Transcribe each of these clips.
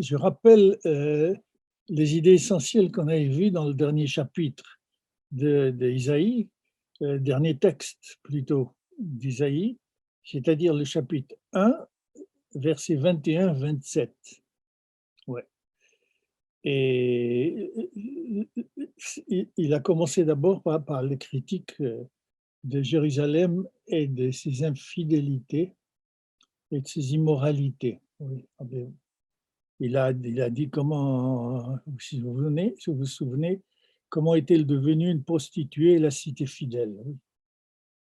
je rappelle les idées essentielles qu'on avait vues dans le dernier chapitre d'Isaïe, dernier texte plutôt d'Isaïe, c'est-à-dire le chapitre 1, versets 21-27. Ouais. Et il a commencé d'abord par les critiques de Jérusalem et de ses infidélités et de ses immoralités. Oui. Il a dit comment, si vous vous souvenez, comment est-elle devenue une prostituée la cité fidèle. Oui.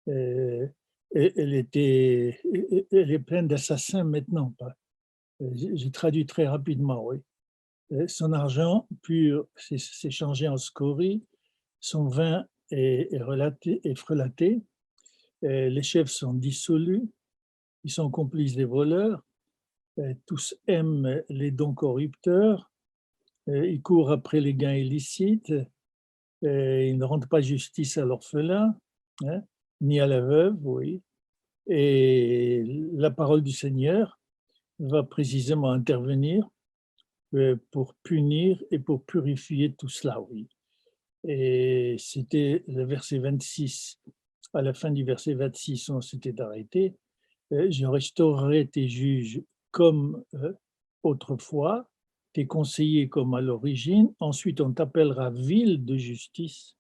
Euh, elle est pleine d'assassins maintenant. J'ai traduit très rapidement, oui. Son argent pur s'est changé en scorie, son vin est frelaté, les chefs sont dissolus, ils sont complices des voleurs, tous aiment les dons corrupteurs, ils courent après les gains illicites, ils ne rendent pas justice à l'orphelin, hein, ni à la veuve, oui. Et la parole du Seigneur va précisément intervenir pour punir et pour purifier tout cela, oui. Et c'était le verset 26. À la fin du verset 26, on s'était arrêté. Je restaurerai tes juges comme autrefois, tes conseillers comme à l'origine. Ensuite, on t'appellera ville de justice,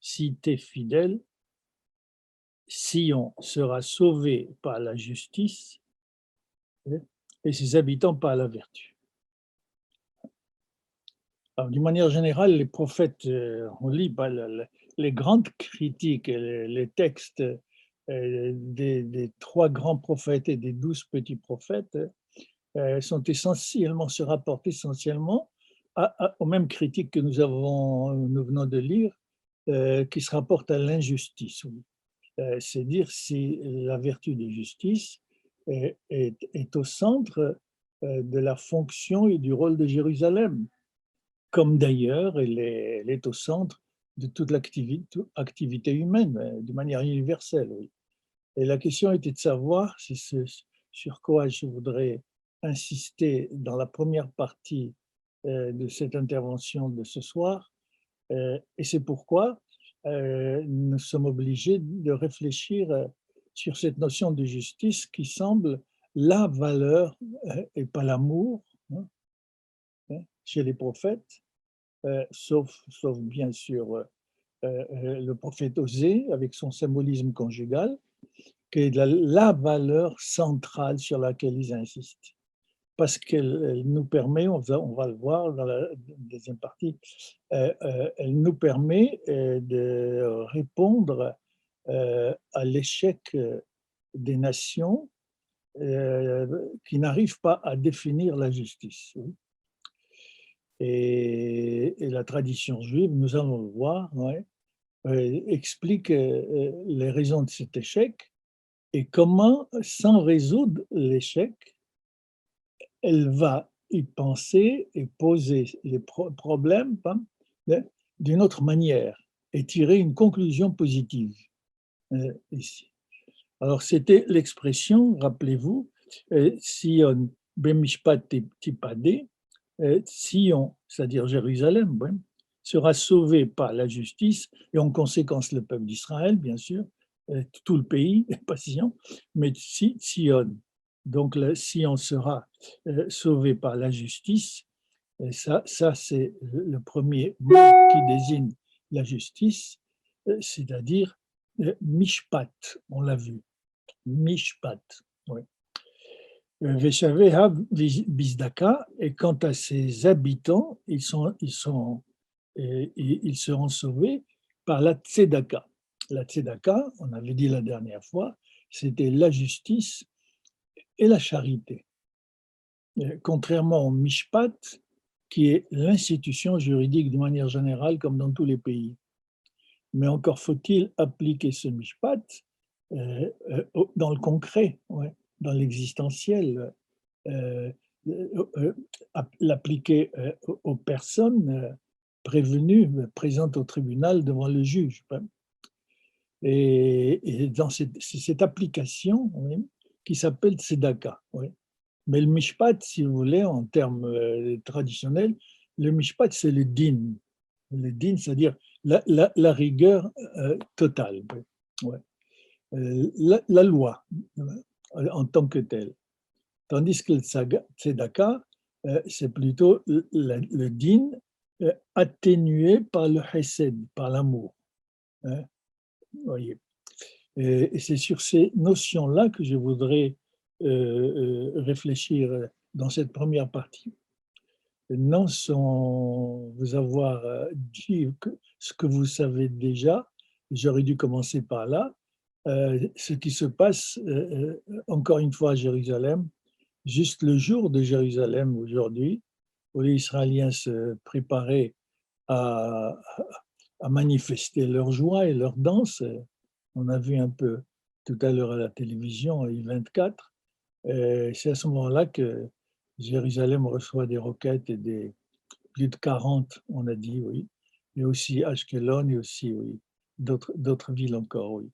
cité fidèle. Sion sera sauvé par la justice et ses habitants par la vertu. Alors, d'une manière générale, les prophètes, on lit les grandes critiques, les textes des 3 grands prophètes et des 12 petits prophètes sont essentiellement, se rapportent essentiellement aux mêmes critiques que nous venons de lire, qui se rapportent à l'injustice. Oui. C'est dire si la vertu de justice est au centre de la fonction et du rôle de Jérusalem, comme d'ailleurs elle est au centre de toute activité humaine, de manière universelle. Oui. Et la question était de savoir, c'est ce sur quoi je voudrais insister dans la première partie de cette intervention de ce soir, et c'est pourquoi nous sommes obligés de réfléchir sur cette notion de justice qui semble la valeur et pas l'amour, hein, chez les prophètes, sauf bien sûr le prophète Osée avec son symbolisme conjugal, qui est la valeur centrale sur laquelle ils insistent. Parce qu'elle nous permet, on va le voir dans la deuxième partie, elle nous permet de répondre à l'échec des nations qui n'arrivent pas à définir la justice. Oui. Et la tradition juive, nous allons le voir, ouais, explique les raisons de cet échec et comment, sans résoudre l'échec, elle va y penser et poser les problèmes d'une autre manière et tirer une conclusion positive ici. Alors, c'était l'expression, rappelez-vous, Sion bemishpat tipade, Sion, c'est-à-dire Jérusalem, ouais, sera sauvé par la justice et en conséquence le peuple d'Israël, bien sûr, tout le pays, pas Sion, mais Sion. Donc, Sion sera sauvé par la justice. Et ça c'est le premier mot qui désigne la justice, c'est-à-dire mishpat, on l'a vu. Mishpat. Oui. Veshaveha Bizdaka, et quant à ses habitants, ils seront sauvés par la tzedaka. La tzedaka, on avait dit la dernière fois, c'était la justice et la charité. Contrairement au mishpat, qui est l'institution juridique de manière générale, comme dans tous les pays. Mais encore faut-il appliquer ce mishpat dans le concret, ouais, dans l'existentiel, l'appliquer aux personnes prévenues, présentes au tribunal devant le juge. Et dans cette application, oui, qui s'appelle tzedaka. Oui. Mais le mishpat, si vous voulez, en termes traditionnels, le mishpat, c'est le din. Le din, c'est-à-dire la rigueur totale. Ouais. La loi en tant que telle. Tandis que le tzedaka, c'est plutôt le din atténué par le chesed, par l'amour. Hein, voyez. Et c'est sur ces notions-là que je voudrais réfléchir dans cette première partie. Non sans vous avoir dit ce que vous savez déjà, j'aurais dû commencer par là, ce qui se passe encore une fois à Jérusalem, juste le jour de Jérusalem aujourd'hui, où les Israéliens se préparaient à, à manifester leur joie et leur danse. On a vu un peu tout à l'heure à la télévision, I-24. C'est à ce moment-là que Jérusalem reçoit des roquettes et des plus de 40, on a dit, oui. Et aussi Ashkelon et aussi, oui, d'autres villes encore, oui.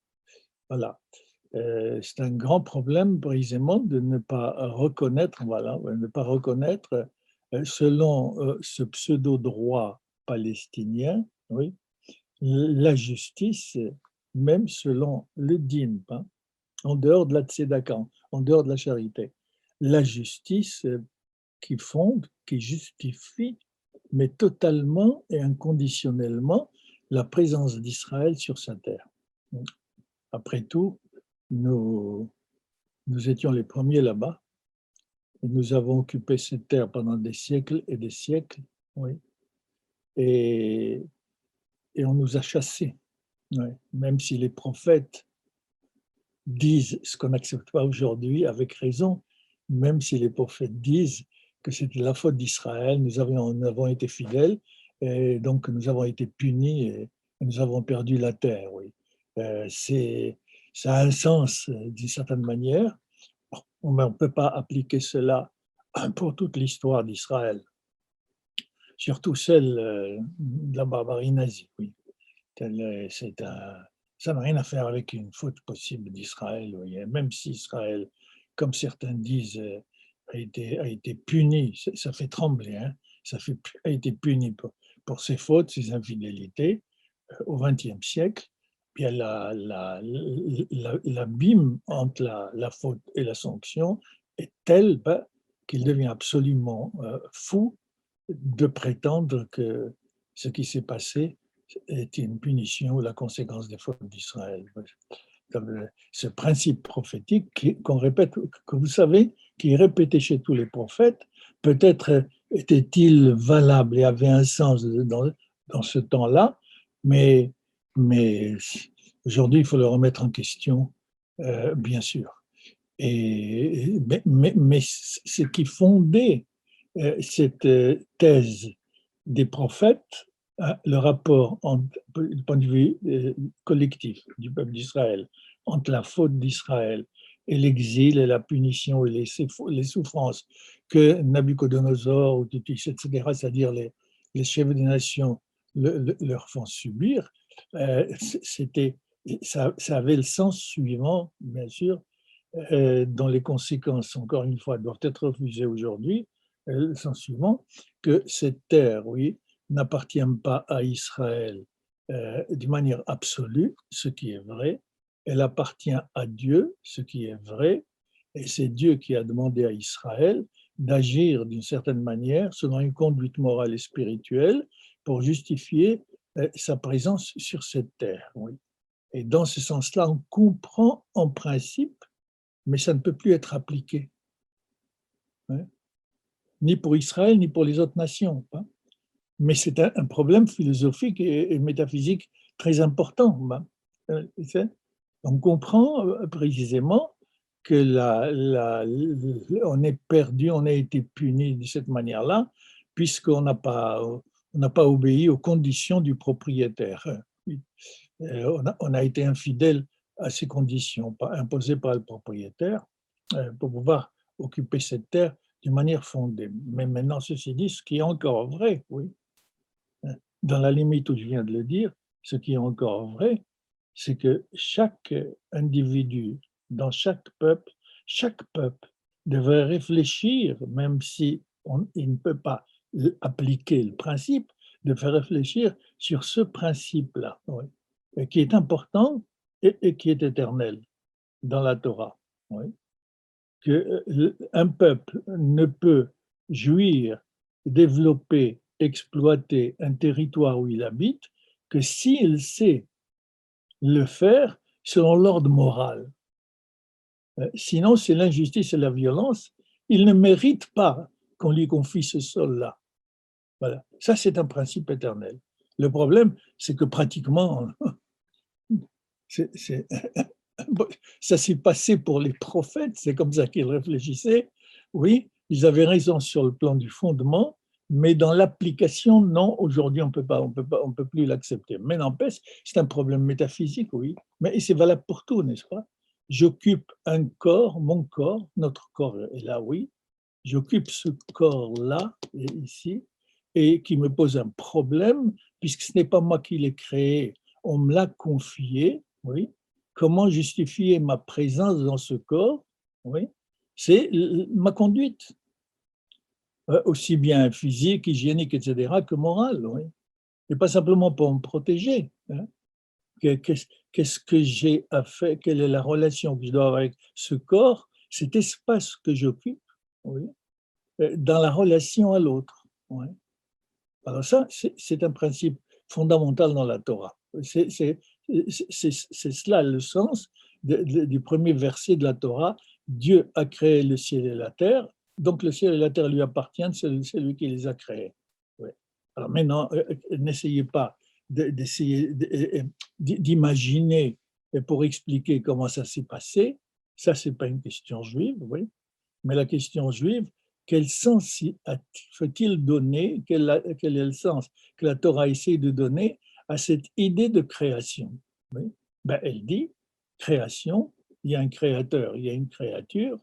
Voilà. C'est un grand problème précisément de ne pas reconnaître, voilà, ne pas reconnaître, selon ce pseudo-droit palestinien, oui, la justice, même selon le dîme, hein, en dehors de la tzedaka, en dehors de la charité. La justice qui fonde, qui justifie, mais totalement et inconditionnellement, la présence d'Israël sur sa terre. Après tout, nous, nous étions les premiers là-bas et nous avons occupé cette terre pendant des siècles et des siècles, oui, et, et on nous a chassés, oui. Même si les prophètes disent ce qu'on n'accepte pas aujourd'hui avec raison, même si les prophètes disent que c'était la faute d'Israël, nous avons été fidèles et donc nous avons été punis et nous avons perdu la terre. Oui. Ça a un sens d'une certaine manière, mais on ne peut pas appliquer cela pour toute l'histoire d'Israël, surtout celle de la barbarie nazie. Oui. C'est ça n'a rien à faire avec une faute possible d'Israël. Oui. Même si Israël, comme certains disent, a été puni, ça fait trembler, hein, a été puni pour ses fautes, ses infidélités au XXe siècle. Puis l'abîme entre la faute et la sanction est tel qu'il devient absolument fou de prétendre que ce qui s'est passé est une punition ou la conséquence des fautes d'Israël. Ce principe prophétique qu'on répète, que vous savez, qui est répété chez tous les prophètes, peut-être était-il valable et avait un sens dans ce temps-là, mais, mais aujourd'hui, il faut le remettre en question, bien sûr. Mais ce qui fondait cette thèse des prophètes, le rapport du point de vue collectif du peuple d'Israël, entre la faute d'Israël et l'exil et la punition et les souffrances que Nabucodonosor ou Titus, etc., c'est-à-dire les chefs des nations, leur font subir, c'était, ça avait le sens suivant, bien sûr, dont les conséquences, encore une fois, doivent être refusées aujourd'hui, le sens suivant, que cette terre, oui, n'appartient pas à Israël d'une manière absolue, ce qui est vrai, elle appartient à Dieu, ce qui est vrai, et c'est Dieu qui a demandé à Israël d'agir d'une certaine manière selon une conduite morale et spirituelle pour justifier sa présence sur cette terre. Oui. Et dans ce sens-là, on comprend en principe, mais ça ne peut plus être appliqué, hein, ni pour Israël, ni pour les autres nations. Hein. Mais c'est un problème philosophique et métaphysique très important. Hein. On comprend précisément que on est perdu, on a été puni de cette manière-là, puisqu'on n'a pas obéi aux conditions du propriétaire. On a été infidèle à ces conditions imposées par le propriétaire pour pouvoir occuper cette terre d'une manière fondée. Mais maintenant, ceci dit, ce qui est encore vrai, oui, dans la limite où je viens de le dire, ce qui est encore vrai, c'est que chaque individu dans chaque peuple devrait réfléchir, même si il ne peut pas appliquer le principe, de faire réfléchir sur ce principe-là, oui, et qui est important et qui est éternel dans la Torah. Oui. Que un peuple ne peut jouir, développer, exploiter un territoire où il habite que s'il sait le faire selon l'ordre moral. Sinon, c'est l'injustice et la violence. Il ne mérite pas qu'on lui confie ce sol-là. Voilà. Ça, c'est un principe éternel. Le problème, c'est que pratiquement, c'est ça s'est passé pour les prophètes, c'est comme ça qu'ils réfléchissaient. Oui, ils avaient raison sur le plan du fondement, mais dans l'application, non, aujourd'hui, on peut plus l'accepter. Mais n'empêche, c'est un problème métaphysique, oui, mais c'est valable pour tout, n'est-ce pas? J'occupe un corps, mon corps, notre corps est là, oui, j'occupe ce corps-là, ici, et qui me pose un problème, puisque ce n'est pas moi qui l'ai créé, on me l'a confié, oui. Comment justifier ma présence dans ce corps? Oui, c'est ma conduite, aussi bien physique, hygiénique, etc., que morale, oui. Et pas simplement pour me protéger. Hein. Qu'est-ce que j'ai à faire? Quelle est la relation que je dois avoir avec ce corps, cet espace que j'occupe, oui, dans la relation à l'autre. Ouais. Alors ça, c'est un principe fondamental dans la Torah. C'est cela le sens du premier verset de la Torah. Dieu a créé le ciel et la terre, donc le ciel et la terre lui appartiennent, c'est lui qui les a créés. Ouais. Alors maintenant, n'essayez pas d'essayer d'imaginer pour expliquer comment ça s'est passé. Ça, c'est pas une question juive, oui. Mais la question juive, quel sens faut-il donner, quel est le sens que la Torah essaie de donner à cette idée de création? Oui. Ben, elle dit, création, il y a un créateur, il y a une créature,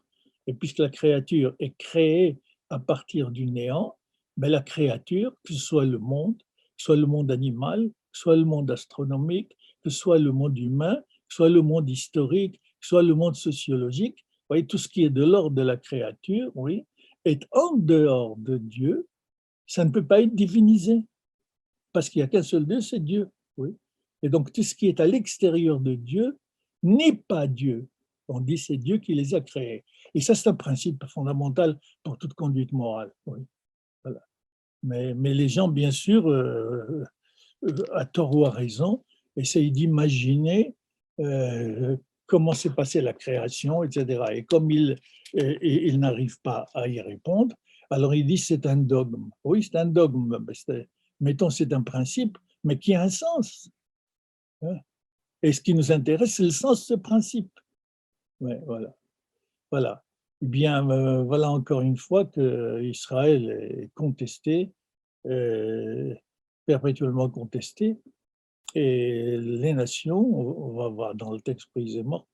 et puisque la créature est créée à partir du néant, ben, la créature, que ce soit le monde, que ce soit le monde animal, que ce soit le monde astronomique, que ce soit le monde humain, que ce soit le monde historique, que ce soit le monde sociologique, voyez, tout ce qui est de l'ordre de la créature, oui, est en dehors de Dieu, ça ne peut pas être divinisé, parce qu'il n'y a qu'un seul Dieu, c'est Dieu. Oui. Et donc, tout ce qui est à l'extérieur de Dieu n'est pas Dieu. On dit c'est Dieu qui les a créés. Et ça, c'est un principe fondamental pour toute conduite morale. Oui. Voilà. Mais les gens, bien sûr, à tort ou à raison, essayent d'imaginer comment s'est passée la création, etc. Et comme ils n'arrivent pas à y répondre, alors ils disent c'est un dogme. Oui, c'est un dogme. Mettons, c'est un principe, mais qui a un sens. Hein. Et ce qui nous intéresse, c'est le sens de ce principe. Ouais, voilà. Voilà. Eh bien, voilà encore une fois qu'Israël est contesté, perpétuellement contesté, et les nations, on va voir dans le texte précisément,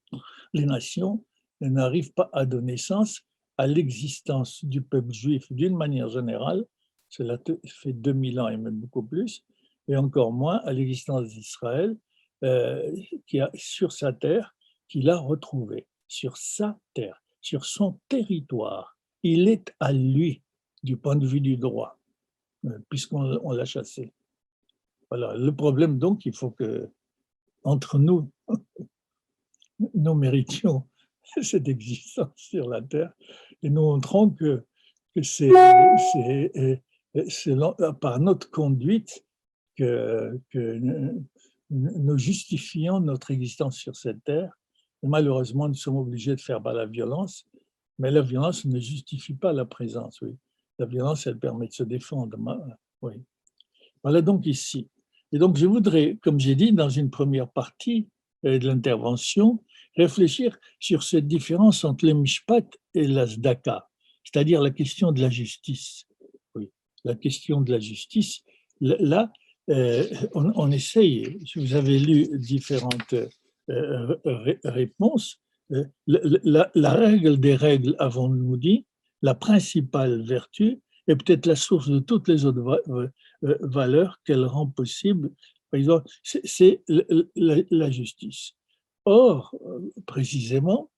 les nations n'arrivent pas à donner sens à l'existence du peuple juif d'une manière générale, cela fait 2000 ans et même beaucoup plus, et encore moins à l'existence d'Israël, qui a sur sa terre, qu'il a retrouvé, sur sa terre, sur son territoire. Il est à lui du point de vue du droit, puisqu'on l'a chassé. Voilà. Le problème, donc, il faut que, entre nous, nous méritions cette existence sur la Terre et nous montrons que c'est par notre conduite que nous justifions notre existence sur cette Terre. Et malheureusement, nous sommes obligés de faire par la violence, mais la violence ne justifie pas la présence. Oui. La violence, elle permet de se défendre. Oui. Voilà donc ici. Et donc, je voudrais, comme j'ai dit dans une première partie de l'intervention, réfléchir sur cette différence entre le mishpat et la tzedaka, c'est-à-dire la question de la justice. Oui, la question de la justice. Là, on essaye, vous avez lu différentes réponses, la règle des règles, avons-nous dit, la principale vertu est peut-être la source de toutes les autres valeurs qu'elle rend possible. Par exemple, c'est la justice. Or, précisément,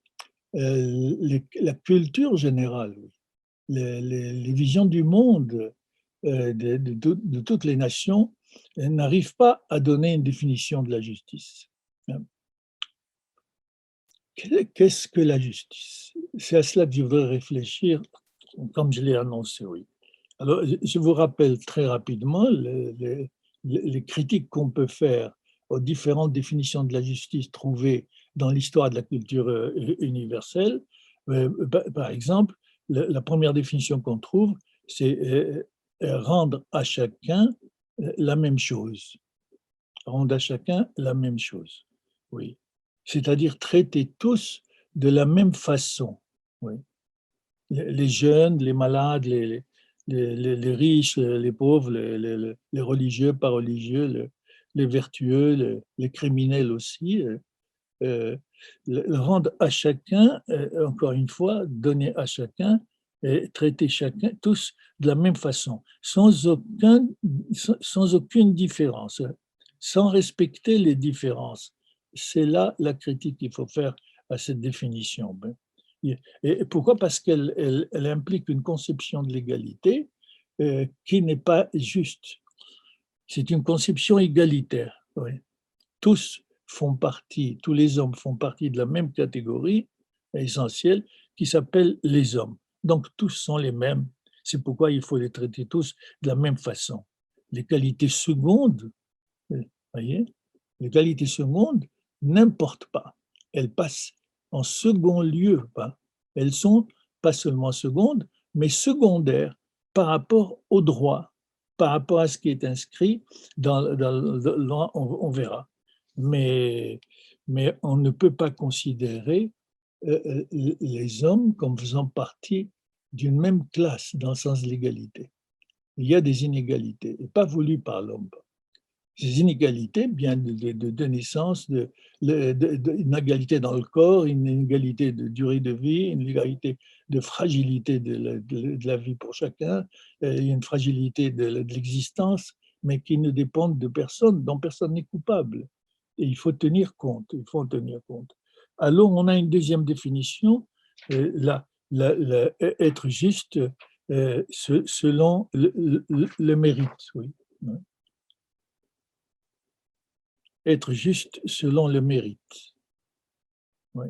la culture générale, oui. Les visions du monde de toutes les nations n'arrivent pas à donner une définition de la justice. Qu'est-ce que la justice? C'est à cela que je voudrais réfléchir, comme je l'ai annoncé, oui. Alors, je vous rappelle très rapidement les critiques qu'on peut faire aux différentes définitions de la justice trouvées dans l'histoire de la culture universelle. Par exemple, la première définition qu'on trouve, c'est rendre à chacun la même chose. Rendre à chacun la même chose, oui. C'est-à-dire traiter tous de la même façon, oui. Les jeunes, les malades, les riches, les pauvres, les religieux, pas religieux, les vertueux, les criminels aussi, le rendre à chacun, encore une fois, donner à chacun et traiter chacun, tous de la même façon, sans aucune différence, sans respecter les différences. C'est là la critique qu'il faut faire à cette définition. Et pourquoi? Parce qu'elle implique une conception de l'égalité qui n'est pas juste. C'est une conception égalitaire. Oui. Tous font partie, tous les hommes font partie de la même catégorie essentielle qui s'appelle les hommes. Donc tous sont les mêmes. C'est pourquoi il faut les traiter tous de la même façon. Les qualités secondes, voyez, les qualités secondes n'importent pas. Elles passent en second lieu. Elles sont pas seulement secondes, mais secondaires par rapport au droit, par rapport à ce qui est inscrit on verra. Mais on ne peut pas considérer les hommes comme faisant partie d'une même classe dans le sens de l'égalité. Il y a des inégalités, et pas voulues par l'homme. Ces inégalités viennent de naissance, une égalité dans le corps, une inégalité de durée de vie, une inégalité de fragilité de la vie pour chacun, une fragilité de l'existence, mais qui ne dépendent de personne, dont personne n'est coupable. Et il faut tenir compte, il faut en tenir compte. Alors, on a une deuxième définition, être juste selon le mérite, oui. Être juste selon le mérite. Oui.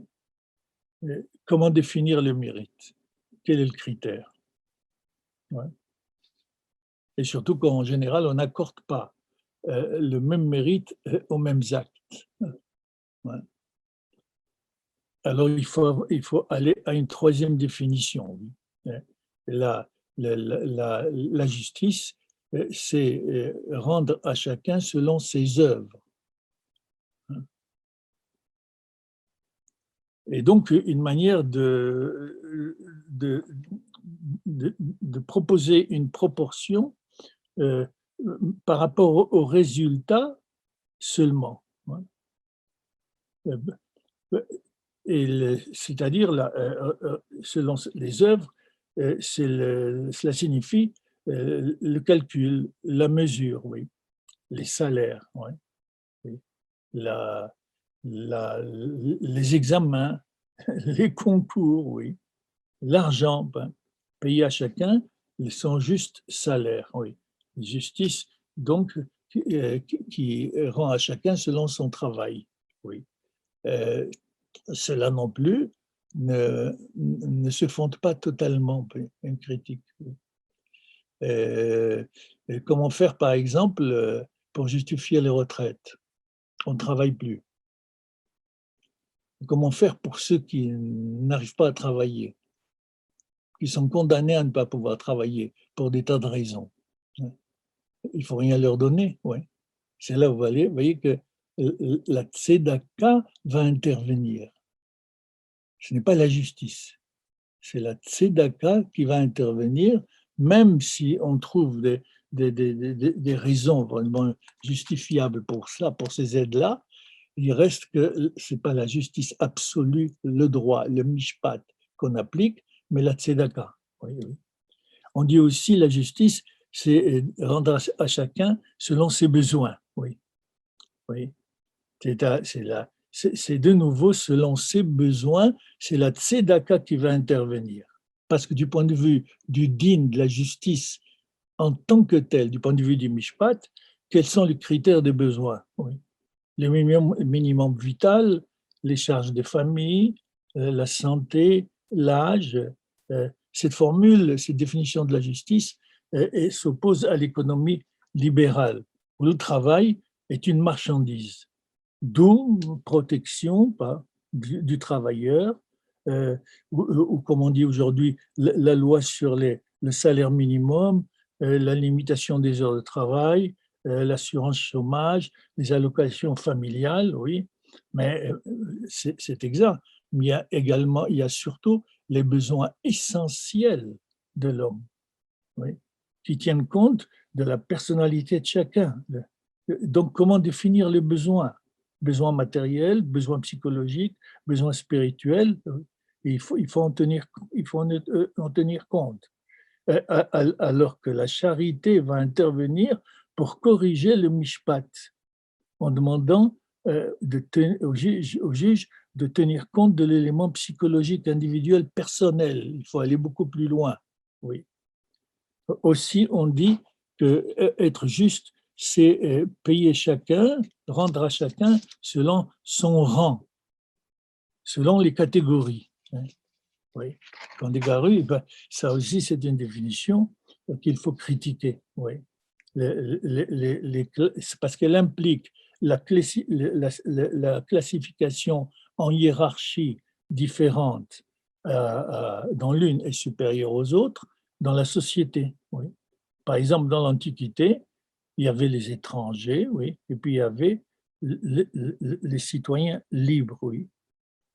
Comment définir le mérite? Quel est le critère? Ouais. Et surtout qu'en général, on n'accorde pas le même mérite aux mêmes actes. Ouais. Alors, il faut aller à une troisième définition. Oui. La justice, c'est rendre à chacun selon ses œuvres. Et donc, une manière de proposer une proportion par rapport au résultat seulement. C'est-à-dire, selon les œuvres, cela signifie le calcul, la mesure, oui, les salaires, oui, oui. Les examens, les concours, oui, l'argent payé à chacun, son juste salaire, oui. Justice, donc, qui rend à chacun selon son travail, oui. Cela non plus ne se fonde pas totalement, une critique. Oui. Comment faire, par exemple, pour justifier les retraites? On ne travaille plus. Comment faire pour ceux qui n'arrivent pas à travailler, qui sont condamnés à ne pas pouvoir travailler pour des tas de raisons? Il ne faut rien leur donner, oui. C'est là où vous voyez que la tzedaka va intervenir. Ce n'est pas la justice, c'est la tzedaka qui va intervenir, même si on trouve des raisons vraiment justifiables pour ça, pour ces aides-là. Il reste que ce n'est pas la justice absolue, le droit, le mishpat qu'on applique, mais la tzedaka. Oui, oui. On dit aussi la justice, c'est rendre à chacun selon ses besoins. Oui, oui. c'est de nouveau selon ses besoins, c'est la tzedaka qui va intervenir. Parce que du point de vue du din, de la justice, en tant que tel, du point de vue du mishpat, quels sont les critères des besoins? Oui. Le minimum vital, les charges de famille, la santé, l'âge. Cette formule, cette définition de la justice s'oppose à l'économie libérale, où le travail est une marchandise. D'où protection du travailleur, ou comme on dit aujourd'hui, la loi sur le salaire minimum, la limitation des heures de travail, l'assurance chômage, les allocations familiales, oui, mais c'est exact. Mais il y a surtout les besoins essentiels de l'homme, oui, qui tiennent compte de la personnalité de chacun. Donc, comment définir les besoins? Besoins matériels, besoins psychologiques, besoins spirituels. Il faut en tenir compte. Alors que la charité va intervenir pour corriger le mishpat, en demandant au juge de tenir compte de l'élément psychologique individuel personnel. Il faut aller beaucoup plus loin. Oui. Aussi, on dit que être juste, c'est payer chacun, rendre à chacun selon son rang, selon les catégories. Oui. Quand des garus, ben, ça aussi, c'est une définition qu'il faut critiquer. Oui. C'est parce qu'elle implique la classification en hiérarchie différente, dont l'une est supérieure aux autres, dans la société. Oui. Par exemple, dans l'Antiquité, il y avait les étrangers, oui, et puis il y avait les citoyens libres, oui.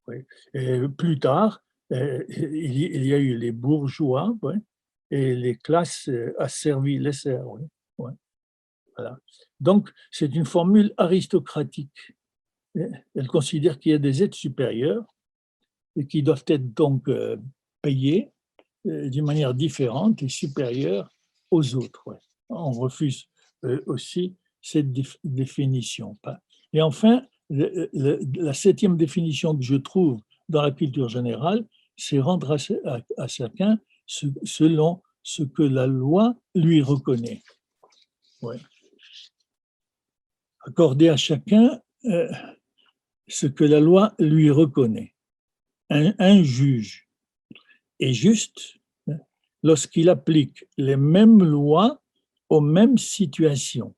Oui. Et plus tard, il y a eu les bourgeois, oui, et les classes asservies, les serfs, oui. Oui. Voilà. Donc, c'est une formule aristocratique. Elle considère qu'il y a des êtres supérieurs et qui doivent être donc payés d'une manière différente et supérieure aux autres. Ouais. On refuse aussi cette définition. Et enfin, la septième définition que je trouve dans la culture générale, c'est rendre à chacun selon ce que la loi lui reconnaît. Ouais. Accorder à chacun ce que la loi lui reconnaît. Un juge est juste lorsqu'il applique les mêmes lois aux mêmes situations.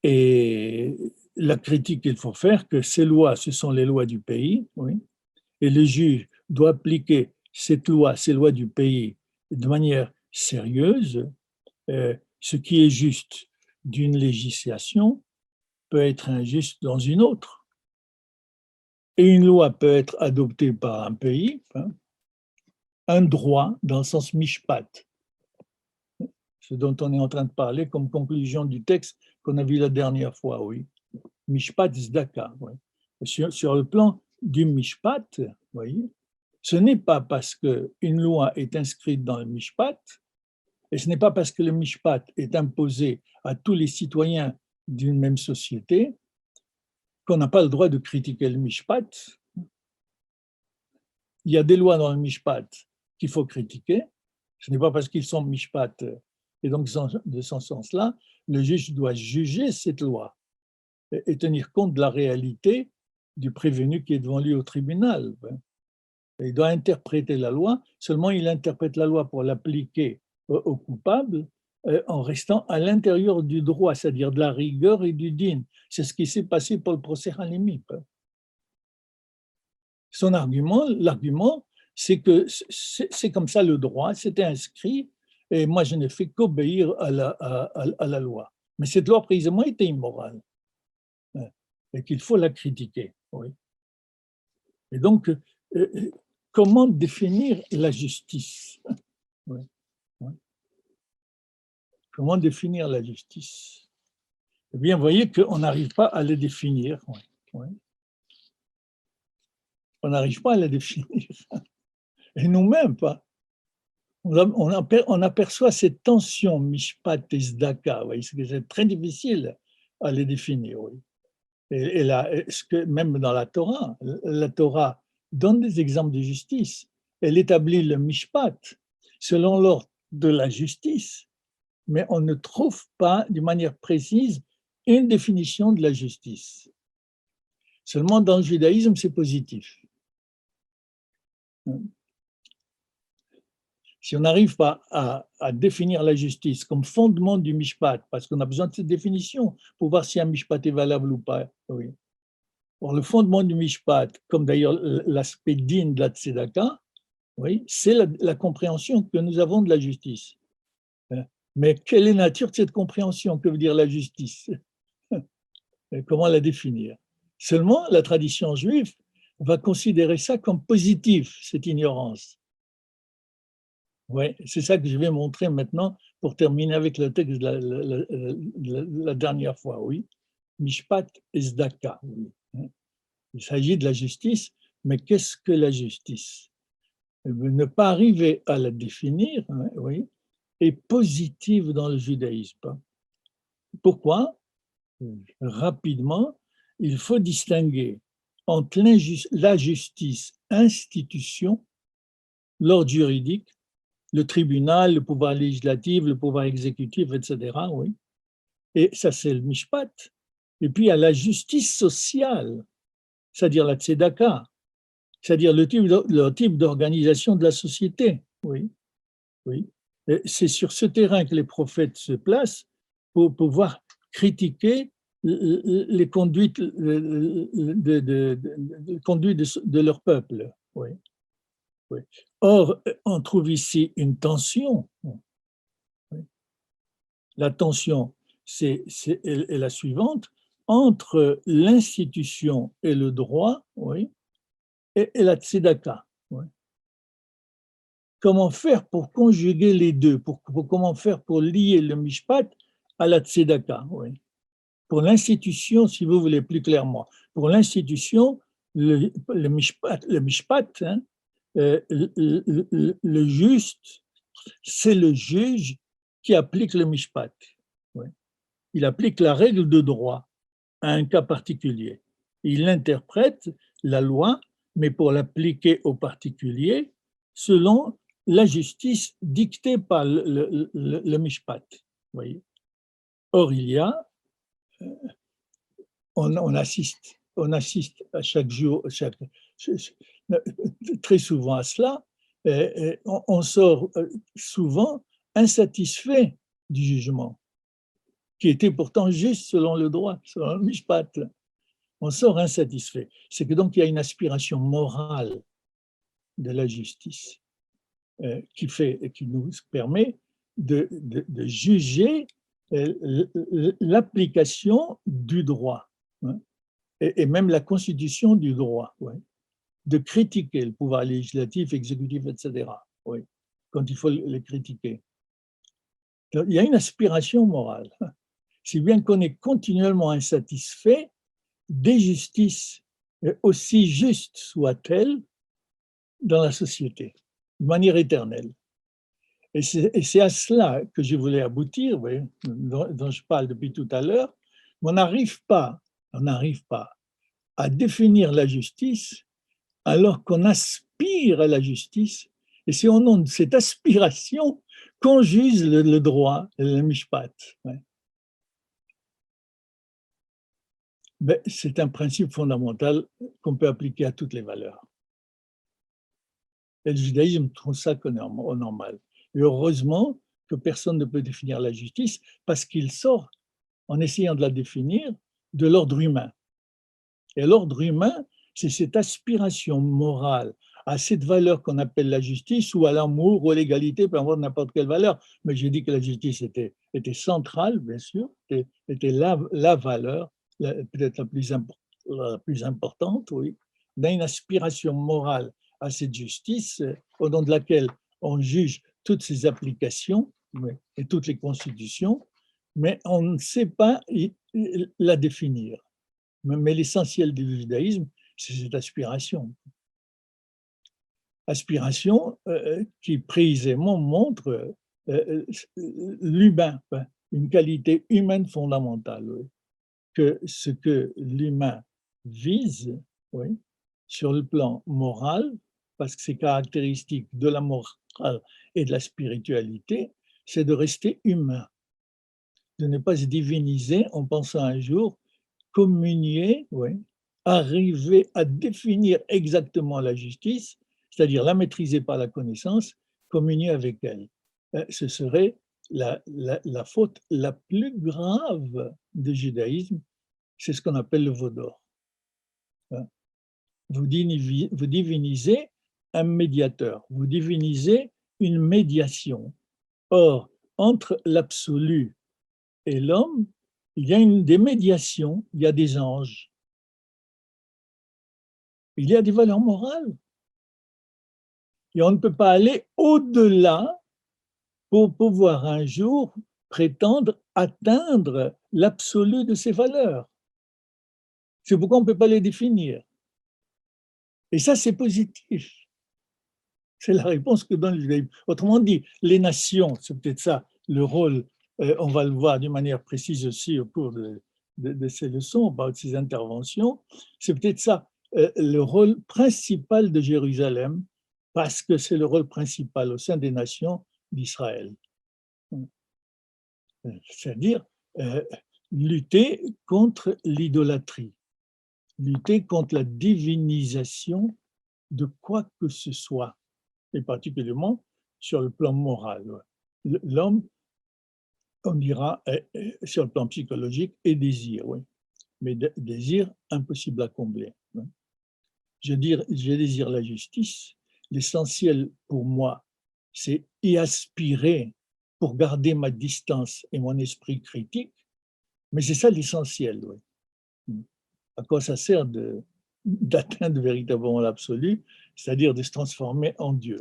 Et la critique qu'il faut faire, que ces lois, ce sont les lois du pays, oui, et le juge doit appliquer cette loi, ces lois du pays, de manière sérieuse. Ce qui est juste d'une législation peut être injuste dans une autre. Et une loi peut être adoptée par un pays, un droit dans le sens mishpat, ce dont on est en train de parler comme conclusion du texte qu'on a vu la dernière fois, oui. Mishpat Zdaka. Oui. Sur le plan du mishpat, voyez, ce n'est pas parce qu'une loi est inscrite dans le mishpat, et ce n'est pas parce que le mishpat est imposé à tous les citoyens d'une même société qu'on n'a pas le droit de critiquer le mishpat. Il y a des lois dans le mishpat qu'il faut critiquer. Ce n'est pas parce qu'ils sont mishpat, et donc de ce sens-là, le juge doit juger cette loi et tenir compte de la réalité du prévenu qui est devant lui au tribunal. Il doit interpréter la loi, seulement il interprète la loi pour l'appliquer aux coupables en restant à l'intérieur du droit, c'est-à-dire de la rigueur et du din. C'est ce qui s'est passé pour le procès Halimip. Son l'argument, c'est que c'est comme ça le droit, c'était inscrit, et moi je n'ai fait qu'obéir à la loi. Mais cette loi précisément était immorale, et qu'il faut la critiquer. Oui. Et donc, comment définir la justice? Oui. Oui. Comment définir la justice? Eh bien, vous voyez qu'on n'arrive pas à la définir. Oui. Oui. On n'arrive pas à la définir. Et nous-mêmes, pas. On aperçoit cette tension, mishpat et zdaka. C'est très difficile à les définir, oui. Même dans la Torah donne des exemples de justice. Elle établit le mishpat selon l'ordre de la justice, mais on ne trouve pas d'une manière précise une définition de la justice. Seulement dans le judaïsme, c'est positif. Si on n'arrive pas à définir la justice comme fondement du mishpat, parce qu'on a besoin de cette définition pour voir si un mishpat est valable ou pas, oui. Or, le fondement du mishpat, comme d'ailleurs l'aspect din de la tzedaka, oui, c'est la compréhension que nous avons de la justice. Mais quelle est la nature de cette compréhension? Que veut dire la justice? Comment la définir? Seulement, la tradition juive va considérer ça comme positif, cette ignorance. Oui, c'est ça que je vais montrer maintenant pour terminer avec le texte de la dernière fois, oui. Mishpat et Zdaka, oui. Il s'agit de la justice, mais qu'est-ce que la justice? Ne pas arriver à la définir, oui, est positive dans le judaïsme. Pourquoi? Rapidement, il faut distinguer entre la justice institution, l'ordre juridique, le tribunal, le pouvoir législatif, le pouvoir exécutif, etc. Oui. Et ça, c'est le mishpat. Et puis, il y a la justice sociale, c'est-à-dire la tzedaka, c'est-à-dire le type d'organisation de la société. Oui, oui. C'est sur ce terrain que les prophètes se placent pour pouvoir critiquer les conduites de leur peuple. Oui, oui. Or, on trouve ici une tension. Oui. La tension est la suivante, entre l'institution et le droit, oui, et la tzedaka. Oui. Comment faire pour conjuguer les deux, comment faire pour lier le mishpat à la tzedaka, oui. Pour l'institution, si vous voulez plus clairement, pour l'institution, le mishpat, hein, le juste, c'est le juge qui applique le mishpat. Oui. Il applique la règle de droit à un cas particulier. Il interprète la loi, mais pour l'appliquer au particulier, selon la justice dictée par le mishpat. Voyez. Or, il y a, on assiste à chaque jour, très souvent à cela, on sort souvent insatisfait du jugement, qui était pourtant juste selon le droit, selon le mishpat. On sort insatisfait. C'est que donc il y a une aspiration morale de la justice qui nous permet de juger l'application du droit, hein, et même la constitution du droit, ouais, de critiquer le pouvoir législatif, exécutif, etc., oui, quand il faut les critiquer. Donc, il y a une aspiration morale, si bien qu'on est continuellement insatisfait des justices, aussi justes soient-elles, dans la société, de manière éternelle. Et c'est à cela que je voulais aboutir, oui, dont je parle depuis tout à l'heure. On n'arrive pas à définir la justice alors qu'on aspire à la justice, et c'est au nom de cette aspiration qu'on juge le droit, le mishpat. Ouais. Mais c'est un principe fondamental qu'on peut appliquer à toutes les valeurs. Et le judaïsme trouve ça normal. Et heureusement que personne ne peut définir la justice parce qu'il sort, en essayant de la définir, de l'ordre humain. Et l'ordre humain, c'est cette aspiration morale à cette valeur qu'on appelle la justice, ou à l'amour, ou à l'égalité, peu importe n'importe quelle valeur. Mais j'ai dit que la justice était centrale, bien sûr, était la valeur, peut-être la plus importante, oui. On a une aspiration morale à cette justice, au nom de laquelle on juge toutes ses applications, oui, et toutes les constitutions, mais on ne sait pas la définir. Mais l'essentiel du judaïsme, c'est cette aspiration. Aspiration qui précisément montre l'humain, une qualité humaine fondamentale. Oui. que ce que l'humain vise, oui, sur le plan moral, parce que c'est caractéristique de la morale et de la spiritualité, c'est de rester humain, de ne pas se diviniser en pensant un jour communier, oui, arriver à définir exactement la justice, c'est-à-dire la maîtriser par la connaissance, communier avec elle. Ce serait la faute la plus grave du judaïsme, c'est ce qu'on appelle le veau d'or. Hein. Vous divinisez un médiateur, vous divinisez une médiation. Or, entre l'absolu et l'homme, il y a des médiations, il y a des anges, il y a des valeurs morales. Et on ne peut pas aller au-delà pour pouvoir un jour prétendre atteindre l'absolu de ces valeurs. C'est pourquoi on ne peut pas les définir. Et ça, c'est positif. C'est la réponse que donne le judaïsme. Autrement dit, les nations, c'est peut-être ça le rôle, on va le voir d'une manière précise aussi au cours de ces leçons, de ces interventions, c'est peut-être ça le rôle principal de Jérusalem, parce que c'est le rôle principal au sein des nations d'Israël. C'est-à-dire lutter contre l'idolâtrie, lutter contre la divinisation de quoi que ce soit, et particulièrement sur le plan moral. L'homme, on dira, sur le plan psychologique, est désir, oui, mais désir impossible à combler. Je désire la justice. L'essentiel pour moi, c'est y aspirer pour garder ma distance et mon esprit critique, mais c'est ça l'essentiel. Oui. À quoi ça sert d'atteindre véritablement l'absolu, c'est-à-dire de se transformer en Dieu?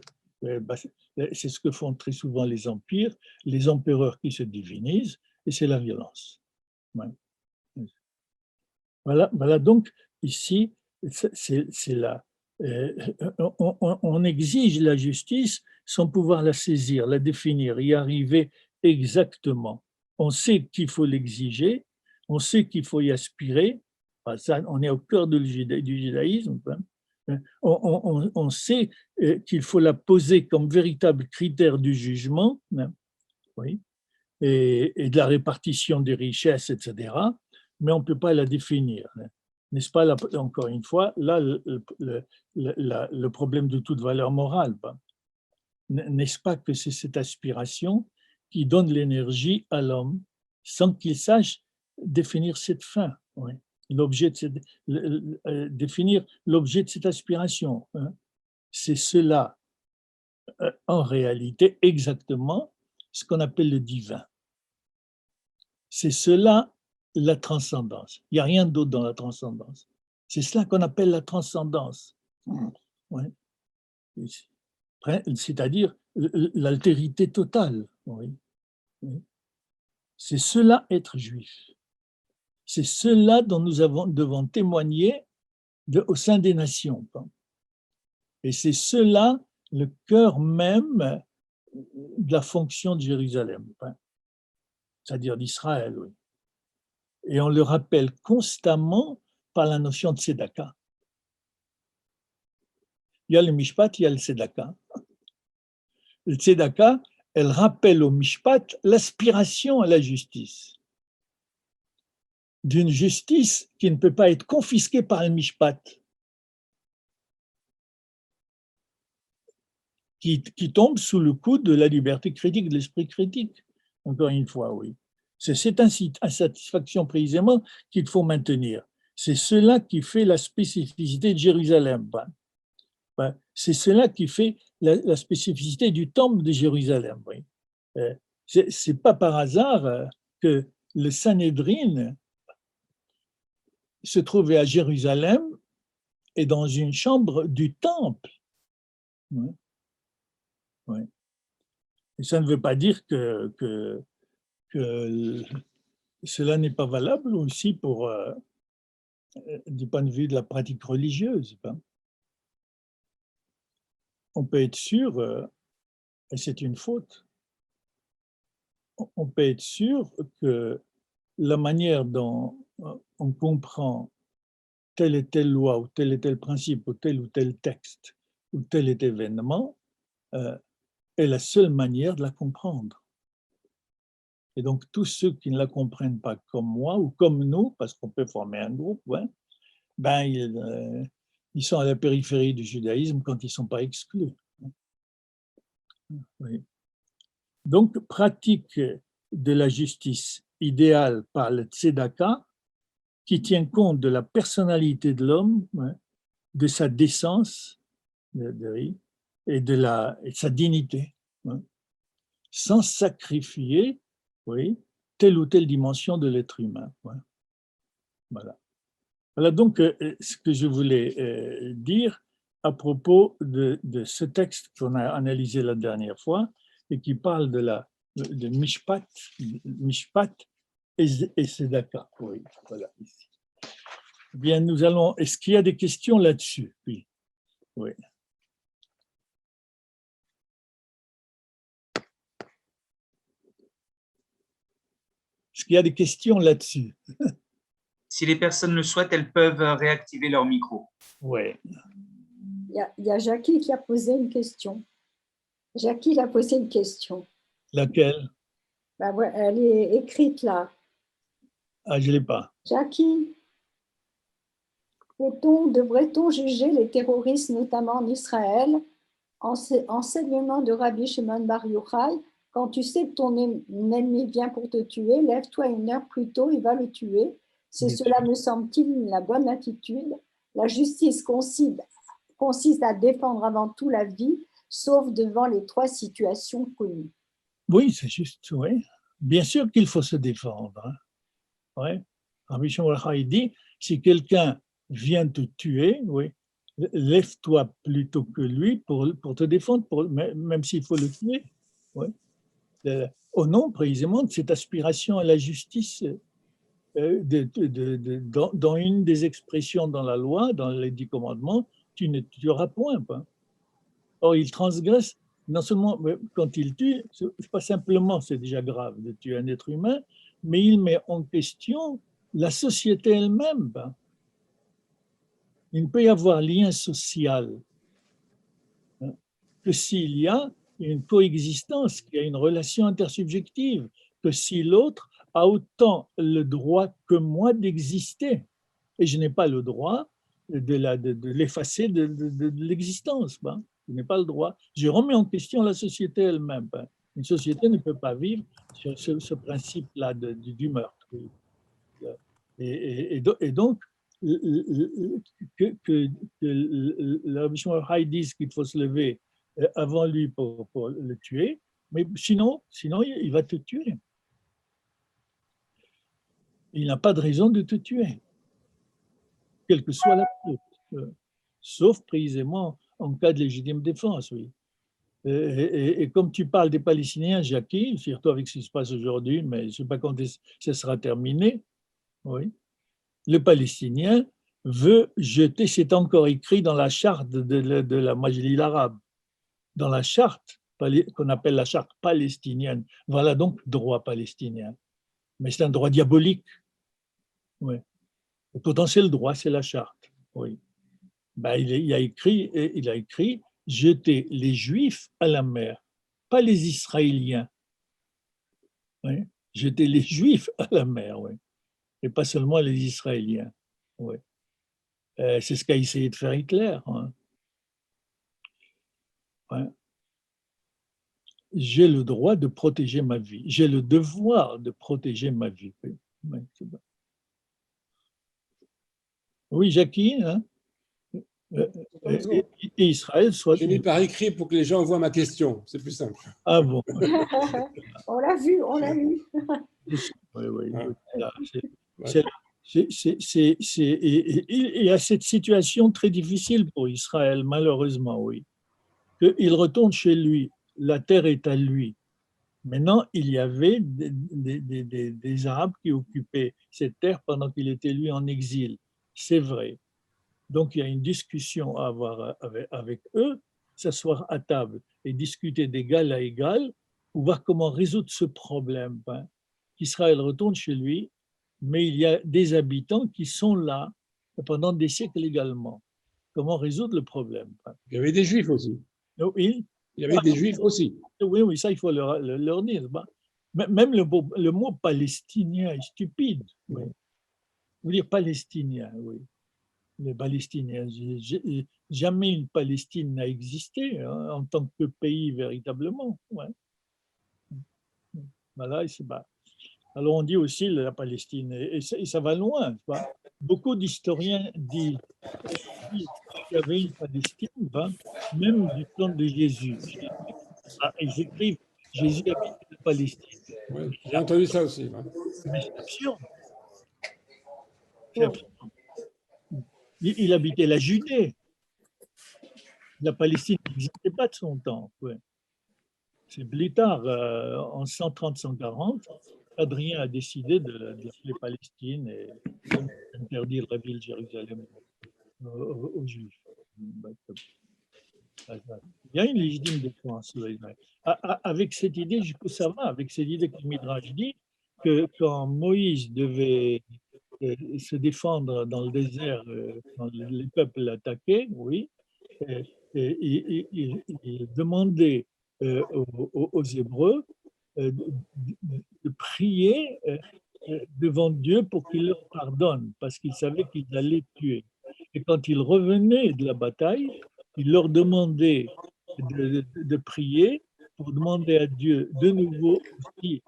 C'est ce que font très souvent les empires, les empereurs qui se divinisent, et c'est la violence. Ouais. Voilà donc ici, c'est là. On exige la justice sans pouvoir la saisir, la définir, y arriver exactement. On sait qu'il faut l'exiger, on sait qu'il faut y aspirer. Ça, on est au cœur du judaïsme. On sait qu'il faut la poser comme véritable critère du jugement, oui, et de la répartition des richesses, etc., mais on ne peut pas la définir. N'est-ce pas, là, encore une fois, là, le problème de toute valeur morale. N'est-ce pas que c'est cette aspiration qui donne l'énergie à l'homme sans qu'il sache définir cette fin, oui. Définir l'objet de cette aspiration. C'est cela, en réalité, exactement ce qu'on appelle le divin. C'est cela la transcendance. Il n'y a rien d'autre dans la transcendance. C'est cela qu'on appelle la transcendance. Ouais. C'est-à-dire l'altérité totale. Oui. C'est cela être juif. C'est cela dont nous devons témoigner au sein des nations. Et c'est cela le cœur même de la fonction de Jérusalem, c'est-à-dire d'Israël. Oui. Et on le rappelle constamment par la notion de tzedaka. Il y a le mishpat, il y a le tzedaka. Le tzedaka, elle rappelle au mishpat l'aspiration à la justice. D'une justice qui ne peut pas être confisquée par le mishpat, qui tombe sous le coup de la liberté critique, de l'esprit critique. Encore une fois, oui. C'est cette insatisfaction précisément qu'il faut maintenir. C'est cela qui fait la spécificité de Jérusalem. C'est cela qui fait la spécificité du temple de Jérusalem. Oui. Ce n'est pas par hasard que le Sanhédrin se trouvait à Jérusalem et dans une chambre du temple. Oui. Oui. Et ça ne veut pas dire que cela n'est pas valable aussi pour, du point de vue de la pratique religieuse. On peut être sûr, et c'est une faute, on peut être sûr que la manière dont on comprend telle et telle loi ou tel principe ou tel texte ou tel est événement est la seule manière de la comprendre. Et donc tous ceux qui ne la comprennent pas comme moi ou comme nous, parce qu'on peut former un groupe, ouais, ben ils sont à la périphérie du judaïsme quand ils ne sont pas exclus. Oui. Donc, pratique de la justice idéale par le tzedaka, qui tient compte de la personnalité de l'homme, hein, de sa décence et de sa dignité, hein, sans sacrifier, oui, telle ou telle dimension de l'être humain. Ouais. Voilà. Voilà donc ce que je voulais dire à propos de ce texte qu'on a analysé la dernière fois et qui parle de Mishpat et Sedaka. Oui, voilà, ici. Bien, nous allons. Est-ce qu'il y a des questions là-dessus? Oui. Oui. Est-ce qu'il y a des questions là-dessus? Si les personnes le souhaitent, elles peuvent réactiver leur micro. Oui. Il y a Jackie qui a posé une question. Jackie a posé une question. Laquelle? Ben ouais, elle est écrite là. Ah, je ne l'ai pas. Jackie, devrait-on juger les terroristes, notamment en Israël, enseignement de Rabbi Shimon Bar Yochai, quand tu sais que ton ennemi vient pour te tuer, lève-toi une heure plus tôt, il va le tuer. C'est cela, me semble-t-il, la bonne attitude. La justice consiste à défendre avant tout la vie, sauf devant les trois situations connues. Oui, c'est juste, oui. Bien sûr qu'il faut se défendre. Hein. Ouais. Rabbi Shimon Bar Yochai dit, si quelqu'un vient te tuer, oui, lève-toi plutôt que lui pour te défendre, même s'il faut le tuer. Oui. Au nom précisément de cette aspiration à la justice, dans une des expressions dans la loi, dans les 10 commandements, tu ne tueras point. Or, il transgresse, non seulement quand il tue, c'est pas simplement, c'est déjà grave de tuer un être humain, mais il met en question la société elle-même. Il ne peut y avoir lien social que s'il y a une coexistence, qu'il y a une relation intersubjective, que si l'autre a autant le droit que moi d'exister. Et je n'ai pas le droit de l'effacer de l'existence. Je n'ai pas le droit. Je remets en question la société elle-même. Une société ne peut pas vivre sur ce principe-là du meurtre. Et donc, que le Rabbi Shimon Bar Yochai dise qu'il faut se lever avant lui pour le tuer, mais sinon il va te tuer. Il n'a pas de raison de te tuer, quelle que soit la faute, sauf précisément en cas de légitime défense, oui. Et comme tu parles des Palestiniens, Jackie, surtout avec ce qui se passe aujourd'hui, mais je ne sais pas quand ça sera terminé, oui. Le Palestinien veut jeter, c'est encore écrit dans la charte de la Majlis arabe, dans la charte qu'on appelle la charte palestinienne. Voilà donc droit palestinien. Mais c'est un droit diabolique. Oui. Le potentiel droit, c'est la charte. Oui. Ben, il a écrit jeter les Juifs à la mer, pas les Israéliens. Oui. Jeter les Juifs à la mer, oui. Et pas seulement les Israéliens. Oui. C'est ce qu'a essayé de faire Hitler. Hein. Ouais. J'ai le droit de protéger ma vie. J'ai le devoir de protéger ma vie. Oui, oui Jackie, hein? Et Israël soit. J'ai mis par écrit pour que les gens voient ma question. C'est plus simple. Ah bon. On l'a vu, on l'a lu. Oui, oui. Ouais. Il y a cette situation très difficile pour Israël, malheureusement, oui. Qu'il retourne chez lui, la terre est à lui. Maintenant, il y avait des Arabes qui occupaient cette terre pendant qu'il était lui en exil. C'est vrai. Donc, il y a une discussion à avoir avec eux, s'asseoir à table et discuter d'égal à égal pour voir comment résoudre ce problème. Qu'Israël retourne chez lui, mais il y a des habitants qui sont là pendant des siècles également. Comment résoudre le problème? Il y avait des Juifs aussi. Oui, Il y avait des Juifs aussi. oui, ça, il faut leur dire. Même le mot palestinien est stupide. Oui. Vous dire palestinien, oui. Les Palestiniens, jamais une Palestine n'a existé hein, en tant que pays véritablement. Ouais. Voilà, et alors on dit aussi la Palestine, et ça va loin. Beaucoup d'historiens disent qu'il y avait une Palestine, même du temps de Jésus. Ils écrivent Jésus habite la Palestine. Ouais, j'ai entendu ça aussi. Ouais. Mais c'est absurde. C'est absurde. Il habitait la Judée. La Palestine n'existait pas de son temps. Ouais. C'est plus tard, en 130-140, Adrien a décidé de l'appeler Palestine et d'interdire la ville de Jérusalem aux Juifs. Il y a une légitime défense. Avec cette idée, ça va, avec cette idée que le Midrash dit que quand Moïse devait se défendre dans le désert, quand les peuples l'attaquaient, oui, il demandait aux Hébreux de prier devant Dieu pour qu'il leur pardonne, parce qu'ils savaient qu'ils allaient tuer. Et quand ils revenaient de la bataille, il leur demandait de prier pour demander à Dieu de nouveau aussi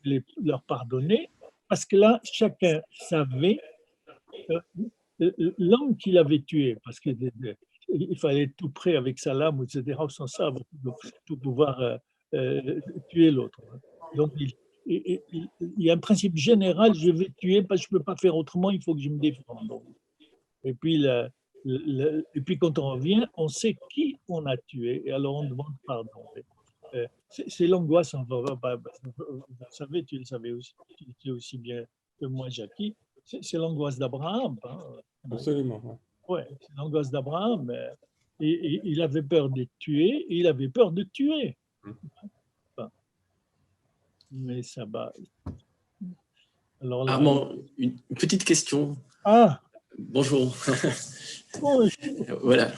de leur pardonner, parce que là, chacun savait l'homme qu'il avait tué, parce qu'il fallait être tout prêt avec sa lame, etc., sans sabre, pour pouvoir tuer l'autre. Donc, il y a un principe général, je vais tuer parce que je ne peux pas faire autrement, il faut que je me défende. Et puis, quand on revient, on sait qui on a tué, et alors on demande pardon. C'est l'angoisse, vous savez, tu le savais aussi bien que moi, Jackie, c'est l'angoisse d'Abraham. Hein. Absolument. Ouais, c'est l'angoisse d'Abraham. Et il avait peur d'être tué, et il avait peur de tuer. Mais ça va. Alors là, Armand, une petite question. Ah, Bonjour. bon, Voilà.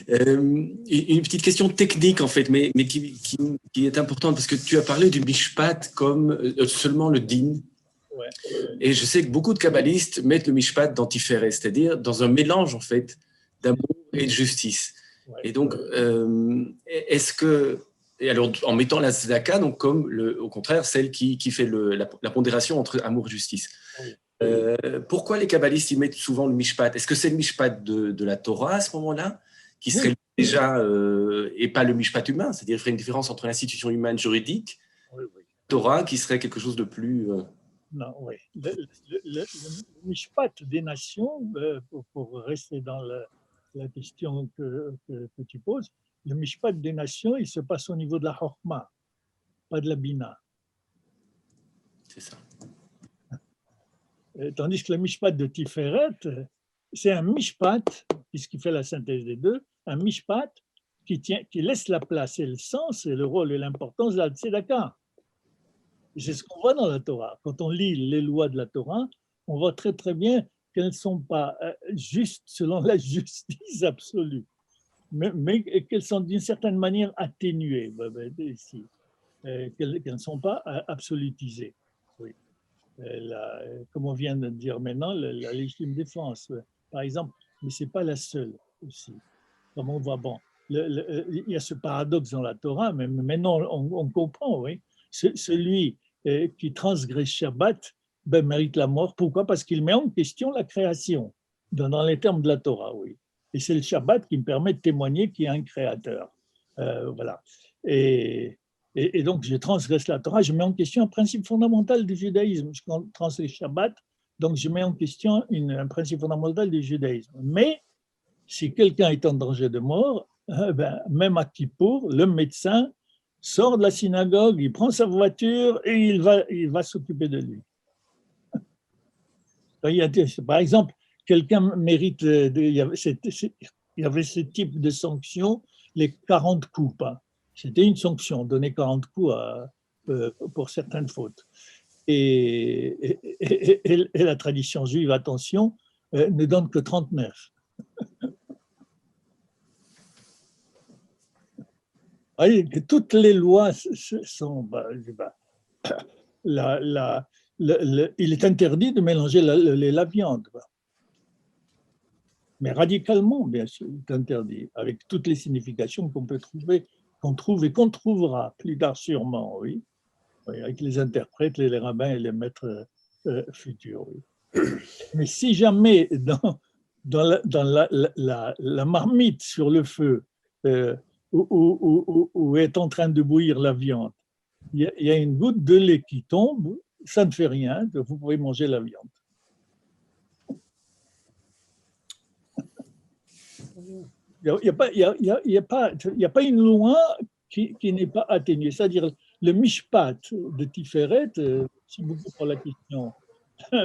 Une petite question technique, en fait, mais qui est importante, parce que tu as parlé du mishpat comme seulement le din. ouais. Et je sais que beaucoup de kabbalistes mettent le mishpat dans tiferet, c'est-à-dire dans un mélange, en fait, d'amour et de justice. Ouais. Et donc, est-ce que... Et alors, en mettant la tzedaka, donc comme au contraire, celle qui fait la pondération entre amour et justice. Oui. Pourquoi les kabbalistes ils mettent souvent le mishpat? Est-ce que c'est le mishpat de la Torah à ce moment-là, qui serait déjà, et pas le mishpat humain, c'est-à-dire il ferait une différence entre l'institution humaine juridique, Oui. Torah, qui serait quelque chose de plus... Non, oui. Le mishpat des nations, pour rester dans la question que tu poses, le mishpat des nations, il se passe au niveau de la chorma, pas de la bina. C'est ça. Tandis que le mishpat de Tiferet, c'est un mishpat, puisqu'il fait la synthèse des deux, un mishpat qui laisse la place et le sens et le rôle et l'importance de la tzedaka. C'est ce qu'on voit dans la Torah. Quand on lit les lois de la Torah, on voit très très bien qu'elles ne sont pas justes selon la justice absolue, mais qu'elles sont d'une certaine manière atténuées, ici, qu'elles ne sont pas absolutisées. Oui. Comme on vient de dire maintenant, la légitime défense, par exemple, mais ce n'est pas la seule aussi. Comme on voit, bon, il y a ce paradoxe dans la Torah, mais maintenant on comprend, oui. Celui qui transgresse Shabbat mérite la mort. Pourquoi? Parce qu'il met en question la création, dans les termes de la Torah, oui. Et c'est le Shabbat qui me permet de témoigner qu'il y a un créateur. Voilà. Et donc, je transgresse la Torah, je mets en question un principe fondamental du judaïsme. Je transgresse le Shabbat, donc je mets en question un principe fondamental du judaïsme. Mais si quelqu'un est en danger de mort, même à Kippour, le médecin sort de la synagogue, il prend sa voiture et il va s'occuper de lui. Par exemple, quelqu'un mérite, il y avait ce type de sanction, les 40 coups. C'était une sanction, donner 40 coups pour certaines fautes. et la tradition juive, attention, ne donne que 39. Voyez que toutes les lois sont… il est interdit de mélanger la viande. Mais radicalement, bien sûr, c'est interdit, avec toutes les significations qu'on peut trouver, qu'on trouve et qu'on trouvera plus tard sûrement, oui, avec les interprètes, les rabbins et les maîtres futurs. Oui. Mais si jamais dans la marmite sur le feu, où est en train de bouillir la viande, il y a une goutte de lait qui tombe, ça ne fait rien, vous pouvez manger la viande. Il n'y a pas une loi qui n'est pas atténuée. C'est-à-dire, le mishpat de Tiferet, c'est beaucoup pour la question,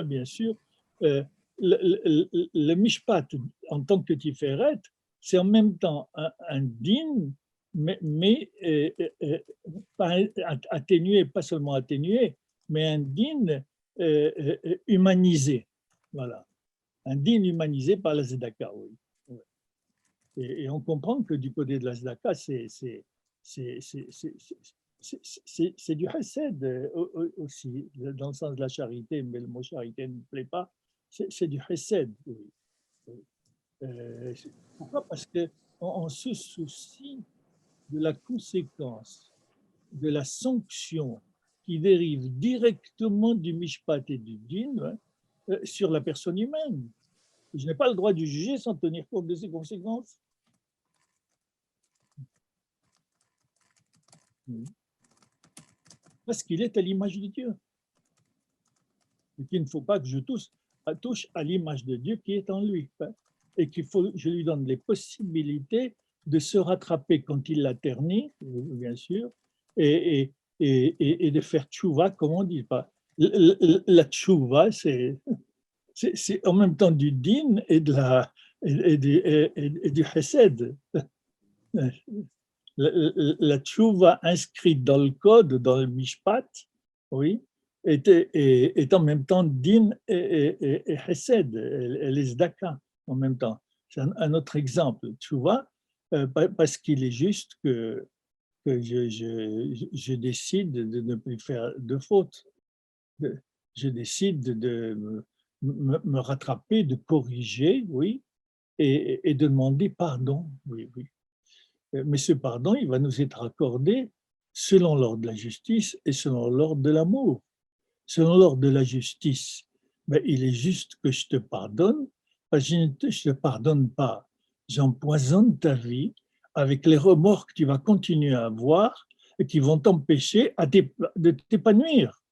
bien sûr, le mishpat en tant que Tiferet, c'est en même temps un din, mais pas atténué, pas seulement atténué, mais un din humanisé. Voilà. Un din humanisé par la Zedaka, oui. Et on comprend que du côté de la Zdaka, c'est du chesed aussi, dans le sens de la charité, mais le mot charité ne me plaît pas, c'est du chesed. Oui. Pourquoi? Parce qu'on se soucie de la conséquence, de la sanction qui dérive directement du mishpat et du din sur la personne humaine. Je n'ai pas le droit de juger sans tenir compte de ces conséquences. Parce qu'il est à l'image de Dieu. Et qu'il ne faut pas que je touche à l'image de Dieu qui est en lui. Et qu'il faut que je lui donne les possibilités de se rattraper quand il l'a terni, bien sûr, et de faire tchouva, comme on dit. La tchouva, c'est en même temps du din et du chesed. La tchouva inscrite dans le code, dans le mishpat, oui, est en même temps din et chesed, et les zdaka en même temps. C'est un autre exemple, tchouva, parce qu'il est juste que je décide de ne plus faire de faute. Je décide de me rattraper, de corriger, oui, et de demander pardon, oui, oui. Mais ce pardon, il va nous être accordé selon l'ordre de la justice et selon l'ordre de l'amour. Selon l'ordre de la justice, ben, il est juste que je te pardonne, parce que je ne te pardonne pas. J'empoisonne ta vie avec les remords que tu vas continuer à avoir et qui vont t'empêcher de t'épanouir.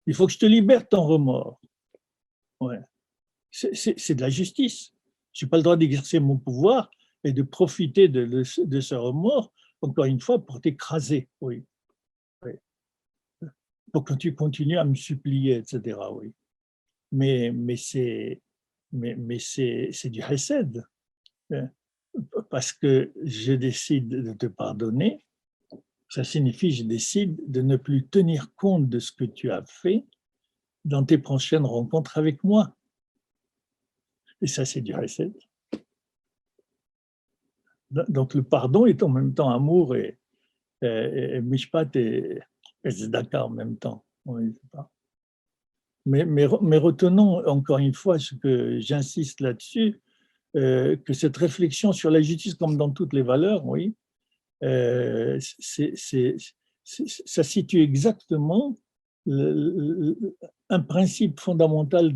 Il faut que je te libère ton remords. Ouais. C'est de la justice. Je n'ai pas le droit d'exercer mon pouvoir et de profiter de ce remords, encore une fois, pour t'écraser, oui. Oui. Pour que tu continues à me supplier, etc. Oui. Mais c'est du chesed. Parce que je décide de te pardonner, ça signifie que je décide de ne plus tenir compte de ce que tu as fait dans tes prochaines rencontres avec moi. Et ça, c'est du chesed. Donc, le pardon est en même temps amour et mishpat et tzedaka en même temps. Oui, mais retenons encore une fois ce que j'insiste là-dessus, que cette réflexion sur la justice, comme dans toutes les valeurs, oui, ça situe exactement un principe fondamental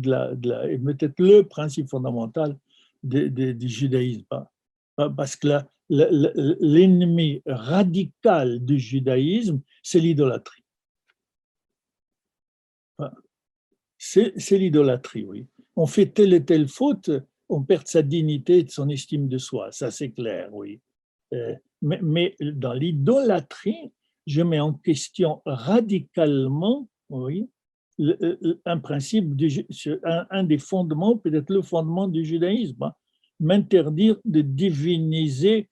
et peut-être le principe fondamental du judaïsme. Parce que l'ennemi radical du judaïsme, c'est l'idolâtrie. C'est l'idolâtrie, oui. On fait telle et telle faute, on perd sa dignité et son estime de soi, ça c'est clair, oui. Mais dans l'idolâtrie, je mets en question radicalement, oui, un principe, un des fondements, peut-être le fondement du judaïsme, m'interdire de diviniser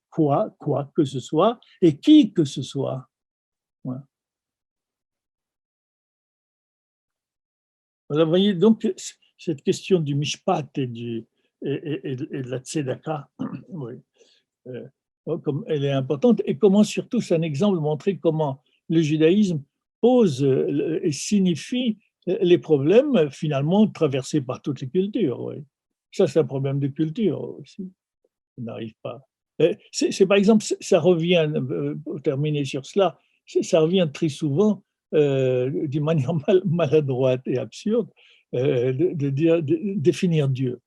quoi que ce soit, et qui que ce soit. Ouais. Vous voyez, donc, cette question du mishpat et de la tzedaka, oui, comme elle est importante, et comment surtout c'est un exemple de montrer comment le judaïsme pose et signifie les problèmes finalement traversés par toutes les cultures. Oui. Ça, c'est un problème de culture aussi. On n'arrive pas. C'est par exemple, ça revient, pour terminer sur cela, ça revient très souvent d'une manière maladroite et absurde de définir Dieu.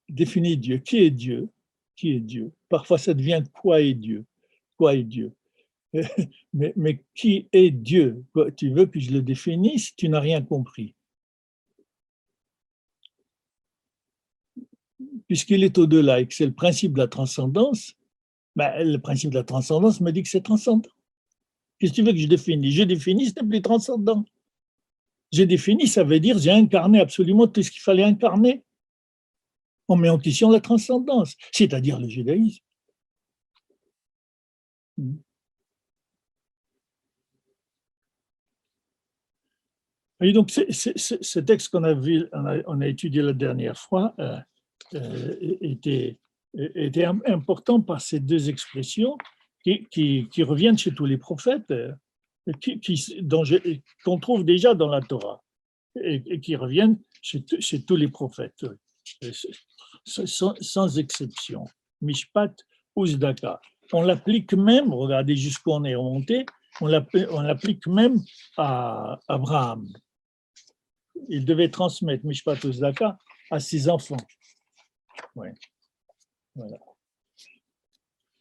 Définir Dieu. Qui est Dieu? Qui est Dieu? Parfois, ça devient quoi est Dieu? Quoi est Dieu? Mais qui est Dieu? Tu veux que je le définisse? Tu n'as rien compris. Puisqu'il est au-delà et que c'est le principe de la transcendance, ben, le principe de la transcendance me dit que c'est transcendant. Qu'est-ce que tu veux que je définisse? Je définis, ce n'est plus transcendant. Je définis, ça veut dire j'ai incarné absolument tout ce qu'il fallait incarner. On met en question la transcendance, c'est-à-dire le judaïsme. Et donc, ce texte qu'on a vu, on a étudié la dernière fois, était important par ces deux expressions qui reviennent chez tous les prophètes, qu'on trouve déjà dans la Torah, et qui reviennent chez tous les prophètes, sans exception. Mishpat ou Tzedaka. On l'applique même, regardez jusqu'où on est remonté, on l'applique même à Abraham. Il devait transmettre Mishpat ou Tzedaka à ses enfants. Ouais.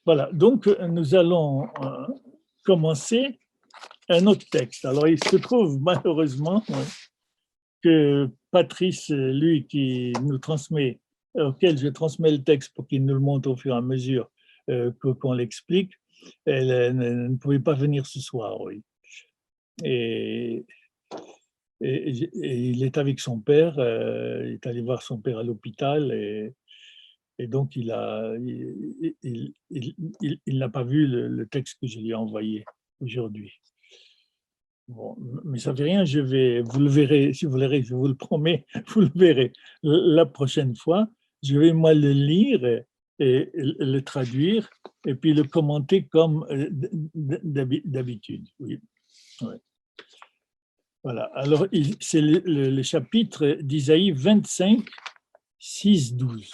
Voilà, donc nous allons commencer un autre texte. Alors, il se trouve malheureusement que Patrice, lui, qui nous transmet, auquel je transmets le texte pour qu'il nous le montre au fur et à mesure qu'on l'explique, elle ne pouvait pas venir ce soir, oui. Et il est avec son père, il est allé voir son père à l'hôpital et donc il n'a pas vu le texte que je lui ai envoyé aujourd'hui. Bon, mais ça ne fait rien, vous le verrez, si vous le verrez, je vous le promets, vous le verrez. La prochaine fois, je vais moi le lire et le traduire et puis le commenter comme d'habitude. Oui. Ouais. Voilà, alors c'est le chapitre d'Isaïe 25, 6, 12.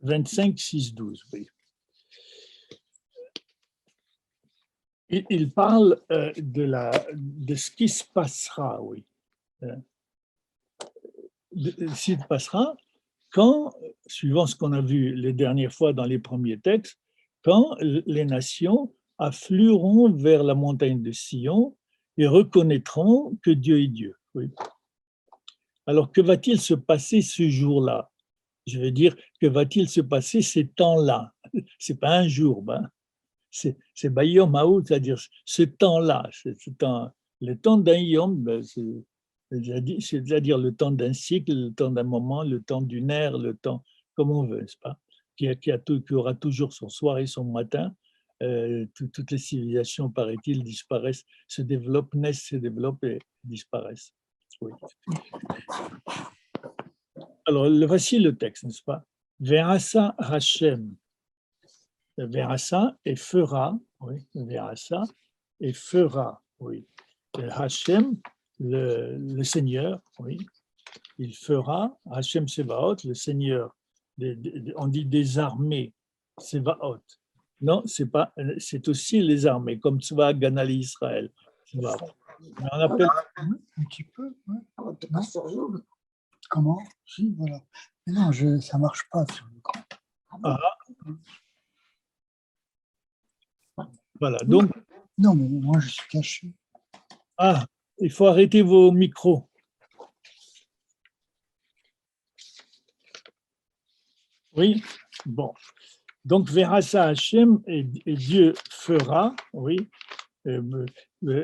25, 6, 12, oui. Il parle de ce qui se passera, oui. Ce qui se passera quand, suivant ce qu'on a vu les dernières fois dans les premiers textes, quand les nations afflueront vers la montagne de Sion et reconnaîtront que Dieu est Dieu. Oui. Alors, que va-t-il se passer ce jour-là? Je veux dire, que va-t-il se passer ces temps-là? Ce n'est pas un jour, ben. C'est Bayom Haout, c'est-à-dire ce temps-là, le temps d'un yom, ben, c'est-à-dire le temps d'un cycle, le temps d'un moment, le temps d'une ère, le temps comme on veut, n'est-ce pas? Qui aura toujours son soir et son matin. Toutes les civilisations, paraît-il, disparaissent, se développent, naissent, se développent et disparaissent. Oui. Alors, voici le texte, n'est-ce pas? Verasa Hashem. Verasa et fera, oui, Verasa et fera, oui. Hashem, le Seigneur, oui, il fera, Hashem Sevaot, le Seigneur, on dit des armées, Sevaot. Non, c'est aussi les armées, comme Tzva Ganal Israël. On appelle un petit peu, ouais. Non. Comment? Si, voilà. Mais non, ça ne marche pas sur le grand. Ah. Voilà, donc. Non, mais moi, je suis caché. Ah, il faut arrêter vos micros. Oui, bon. Donc, Verasa Hashem et Dieu fera, oui.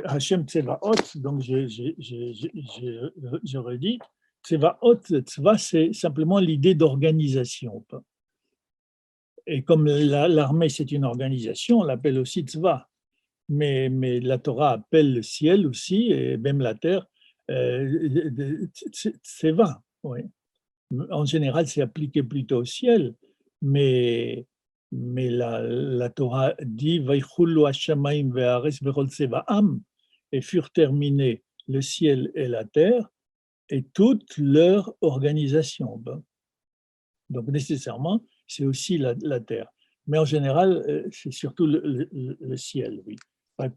Hashem Tsevaot, donc je redis, Tsevaot, Tzva, c'est simplement l'idée d'organisation. Et comme l'armée, c'est une organisation, on l'appelle aussi tzva. Mais la Torah appelle le ciel aussi, et même la terre, tseva. Oui. En général, c'est appliqué plutôt au ciel, mais la Torah dit Vaychulu hashamayim ve'aretz bechol tsevaam, et furent terminés le ciel et la terre et toute leur organisation. Donc nécessairement, c'est aussi la terre. Mais en général, c'est surtout le ciel, oui.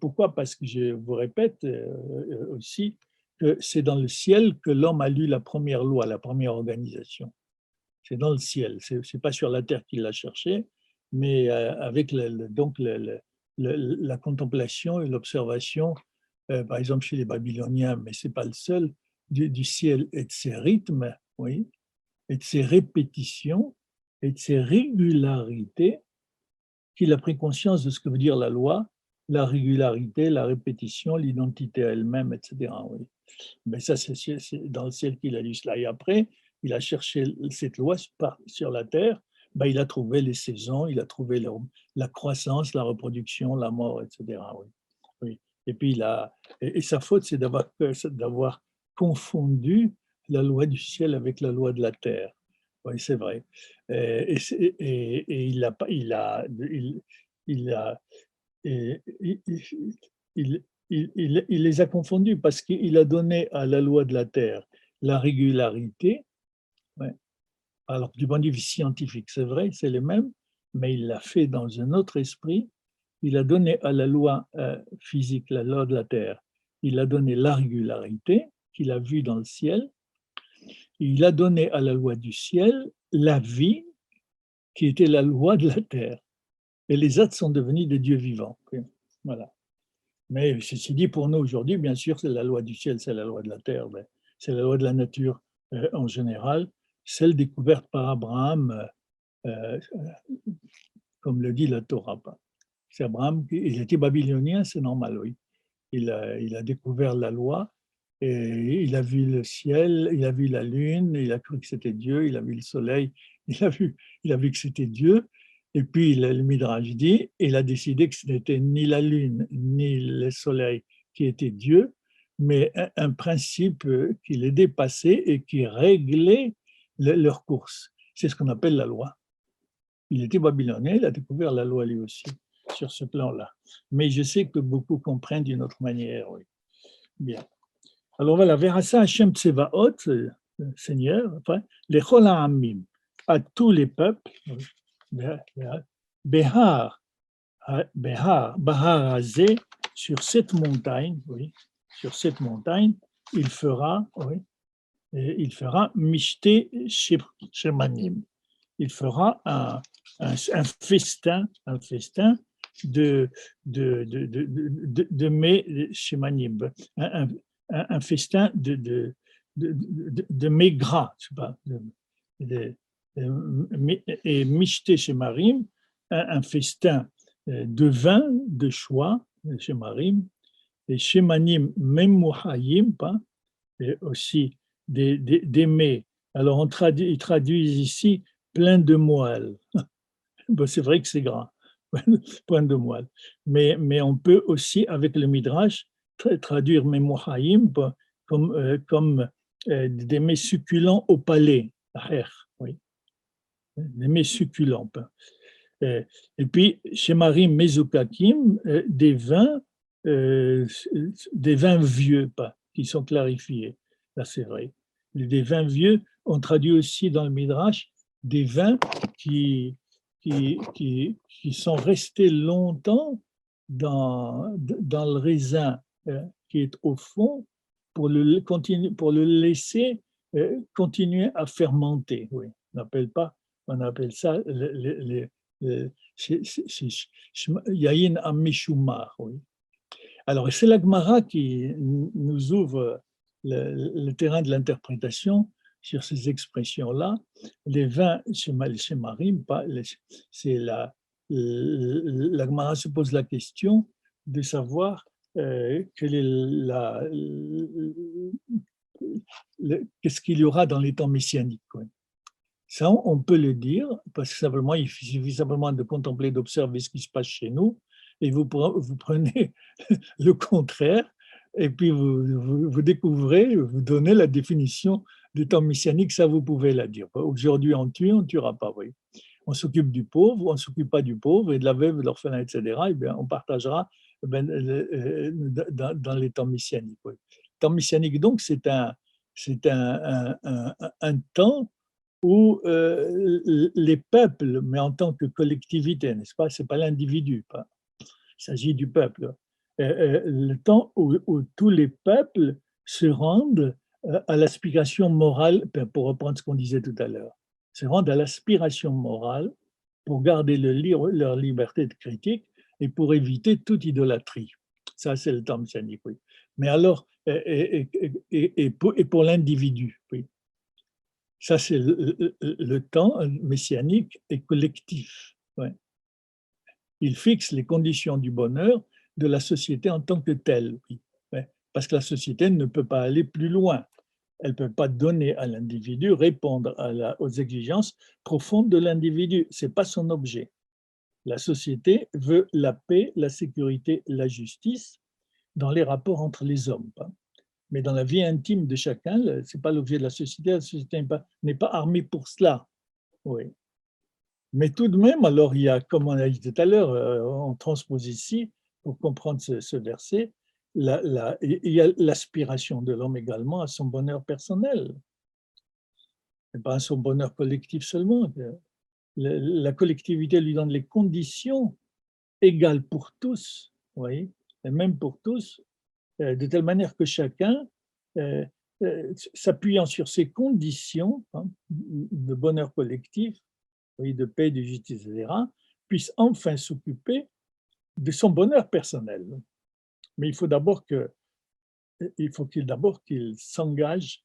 Pourquoi? Parce que je vous répète aussi que c'est dans le ciel que l'homme a lu la première loi, la première organisation. C'est dans le ciel, ce n'est pas sur la terre qu'il l'a cherché, mais avec donc la contemplation et l'observation, par exemple chez les Babyloniens, mais ce n'est pas le seul, du ciel et de ses rythmes, oui, et de ses répétitions et de ses régularités, qu'il a pris conscience de ce que veut dire la loi, la régularité, la répétition, l'identité elle-même, etc. Oui. Mais ça, c'est dans le ciel qu'il a lu cela. Et après, il a cherché cette loi sur la terre, ben, il a trouvé les saisons, il a trouvé la croissance, la reproduction, la mort, etc. Oui. Oui. Et puis, et sa faute, c'est d'avoir confondu la loi du ciel avec la loi de la terre. Oui, c'est vrai. Et il a, et il les a confondus parce qu'il a donné à la loi de la terre la régularité. Ouais. Alors, du point de vue scientifique, c'est vrai, c'est les mêmes, mais il l'a fait dans un autre esprit. Il a donné à la loi physique, la loi de la terre, il a donné la régularité qu'il a vue dans le ciel. Il a donné à la loi du ciel la vie qui était la loi de la terre. Et les êtres sont devenus des dieux vivants. Voilà. Mais ceci dit, pour nous aujourd'hui, bien sûr, c'est la loi du ciel, c'est la loi de la terre, c'est la loi de la nature en général, celle découverte par Abraham, comme le dit la Torah. C'est Abraham, il était babylonien, c'est normal, oui. Il a découvert la loi, et il a vu le ciel, il a vu la lune, il a cru que c'était Dieu, il a vu le soleil, il a vu que c'était Dieu. Et puis le Midrash dit, il a décidé que ce n'était ni la lune ni le soleil qui était Dieu, mais un principe qui les dépassait et qui réglait leur course. C'est ce qu'on appelle la loi. Il était babylonien, il a découvert la loi lui aussi, sur ce plan-là. Mais je sais que beaucoup comprennent d'une autre manière, oui. Bien. Alors voilà, Verasa Hashem Tsevaot, Seigneur, enfin, les Chol Ha'amim, à tous les peuples, Behar, Bahar Hazé, sur cette montagne, oui, sur cette montagne, il fera Mishte Shemanim. Il fera un festin de mes Shemanim, un festin de mes gras, je sais pas, et Mishte Shemarim, un festin de vin de choix, Shemarim, et Shemanim Memuhayim, et aussi des mets. Alors, ils traduisent ici plein de moelle. Bon, c'est vrai que c'est gras, plein de moelle. Mais on peut aussi, avec le Midrash, traduire Memuhayim comme des mets succulents au palais. Oui. Des mets succulents. Et puis, chez Marie Mezukakim, des vins vieux, qui sont clarifiés. Là, c'est vrai. Des vins vieux, on traduit aussi dans le Midrash des vins qui sont restés longtemps dans le raisin qui est au fond pour le laisser continuer à fermenter. Oui. On appelle ça Yayin Amishumar. Oui. Alors, c'est la Gemara qui nous ouvre le terrain de l'interprétation sur ces expressions-là. Les vins chez Marim, c'est la Gemara se pose la question de savoir qu'est-ce qu'il y aura dans les temps messianiques. Ouais. Ça, on peut le dire, parce que simplement, il suffit simplement de contempler, d'observer ce qui se passe chez nous, et vous prenez le contraire, et puis vous découvrez, vous donnez la définition du temps messianique, ça vous pouvez la dire. Aujourd'hui, on tue, on ne tuera pas, oui. On s'occupe du pauvre, on ne s'occupe pas du pauvre, et de la veuve, de l'orphelin, etc. Eh bien, on partagera dans les temps messianiques. Oui. Le temps messianique, donc, c'est un temps où les peuples, mais en tant que collectivité, n'est-ce pas? Ce n'est pas l'individu, il s'agit du peuple. Le temps où tous les peuples se rendent à l'aspiration morale, pour reprendre ce qu'on disait tout à l'heure, se rendent à l'aspiration morale pour garder leur liberté de critique et pour éviter toute idolâtrie. Ça, c'est le temps messianique, oui. Mais alors, et pour l'individu, oui. Ça, c'est le temps messianique et collectif. Ouais. Il fixe les conditions du bonheur de la société en tant que telle. Oui. Ouais. Parce que la société ne peut pas aller plus loin. Elle ne peut pas donner à l'individu, répondre aux exigences profondes de l'individu. Ce n'est pas son objet. La société veut la paix, la sécurité, la justice dans les rapports entre les hommes. Mais dans la vie intime de chacun, ce n'est pas l'objet de la société n'est pas armée pour cela. Oui. Mais tout de même, alors il y a, comme on a dit tout à l'heure, on transpose ici, pour comprendre ce verset, il y a l'aspiration de l'homme également à son bonheur personnel, et pas à son bonheur collectif seulement. La collectivité lui donne les conditions égales pour tous, oui, et même pour tous, de telle manière que chacun, s'appuyant sur ces conditions de bonheur collectif, oui, de paix, de justice, etc., puisse enfin s'occuper de son bonheur personnel. Mais il faut qu'il s'engage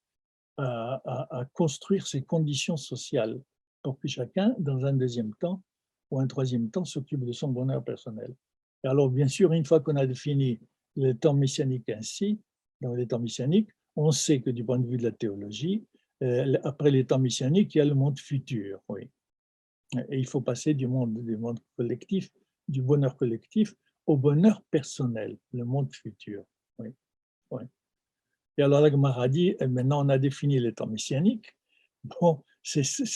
à construire ces conditions sociales pour que chacun, dans un deuxième temps ou un troisième temps, s'occupe de son bonheur personnel. Et alors, bien sûr, une fois qu'on a défini le temps messianique ainsi, dans les temps messianiques, on sait que du point de vue de la théologie, après les temps messianiques, il y a le monde futur, oui. Et il faut passer du monde collectif, du bonheur collectif, au bonheur personnel, le monde futur. Oui. Oui. Et alors la Gemara dit, maintenant on a défini les temps messianiques, bon, c'est ce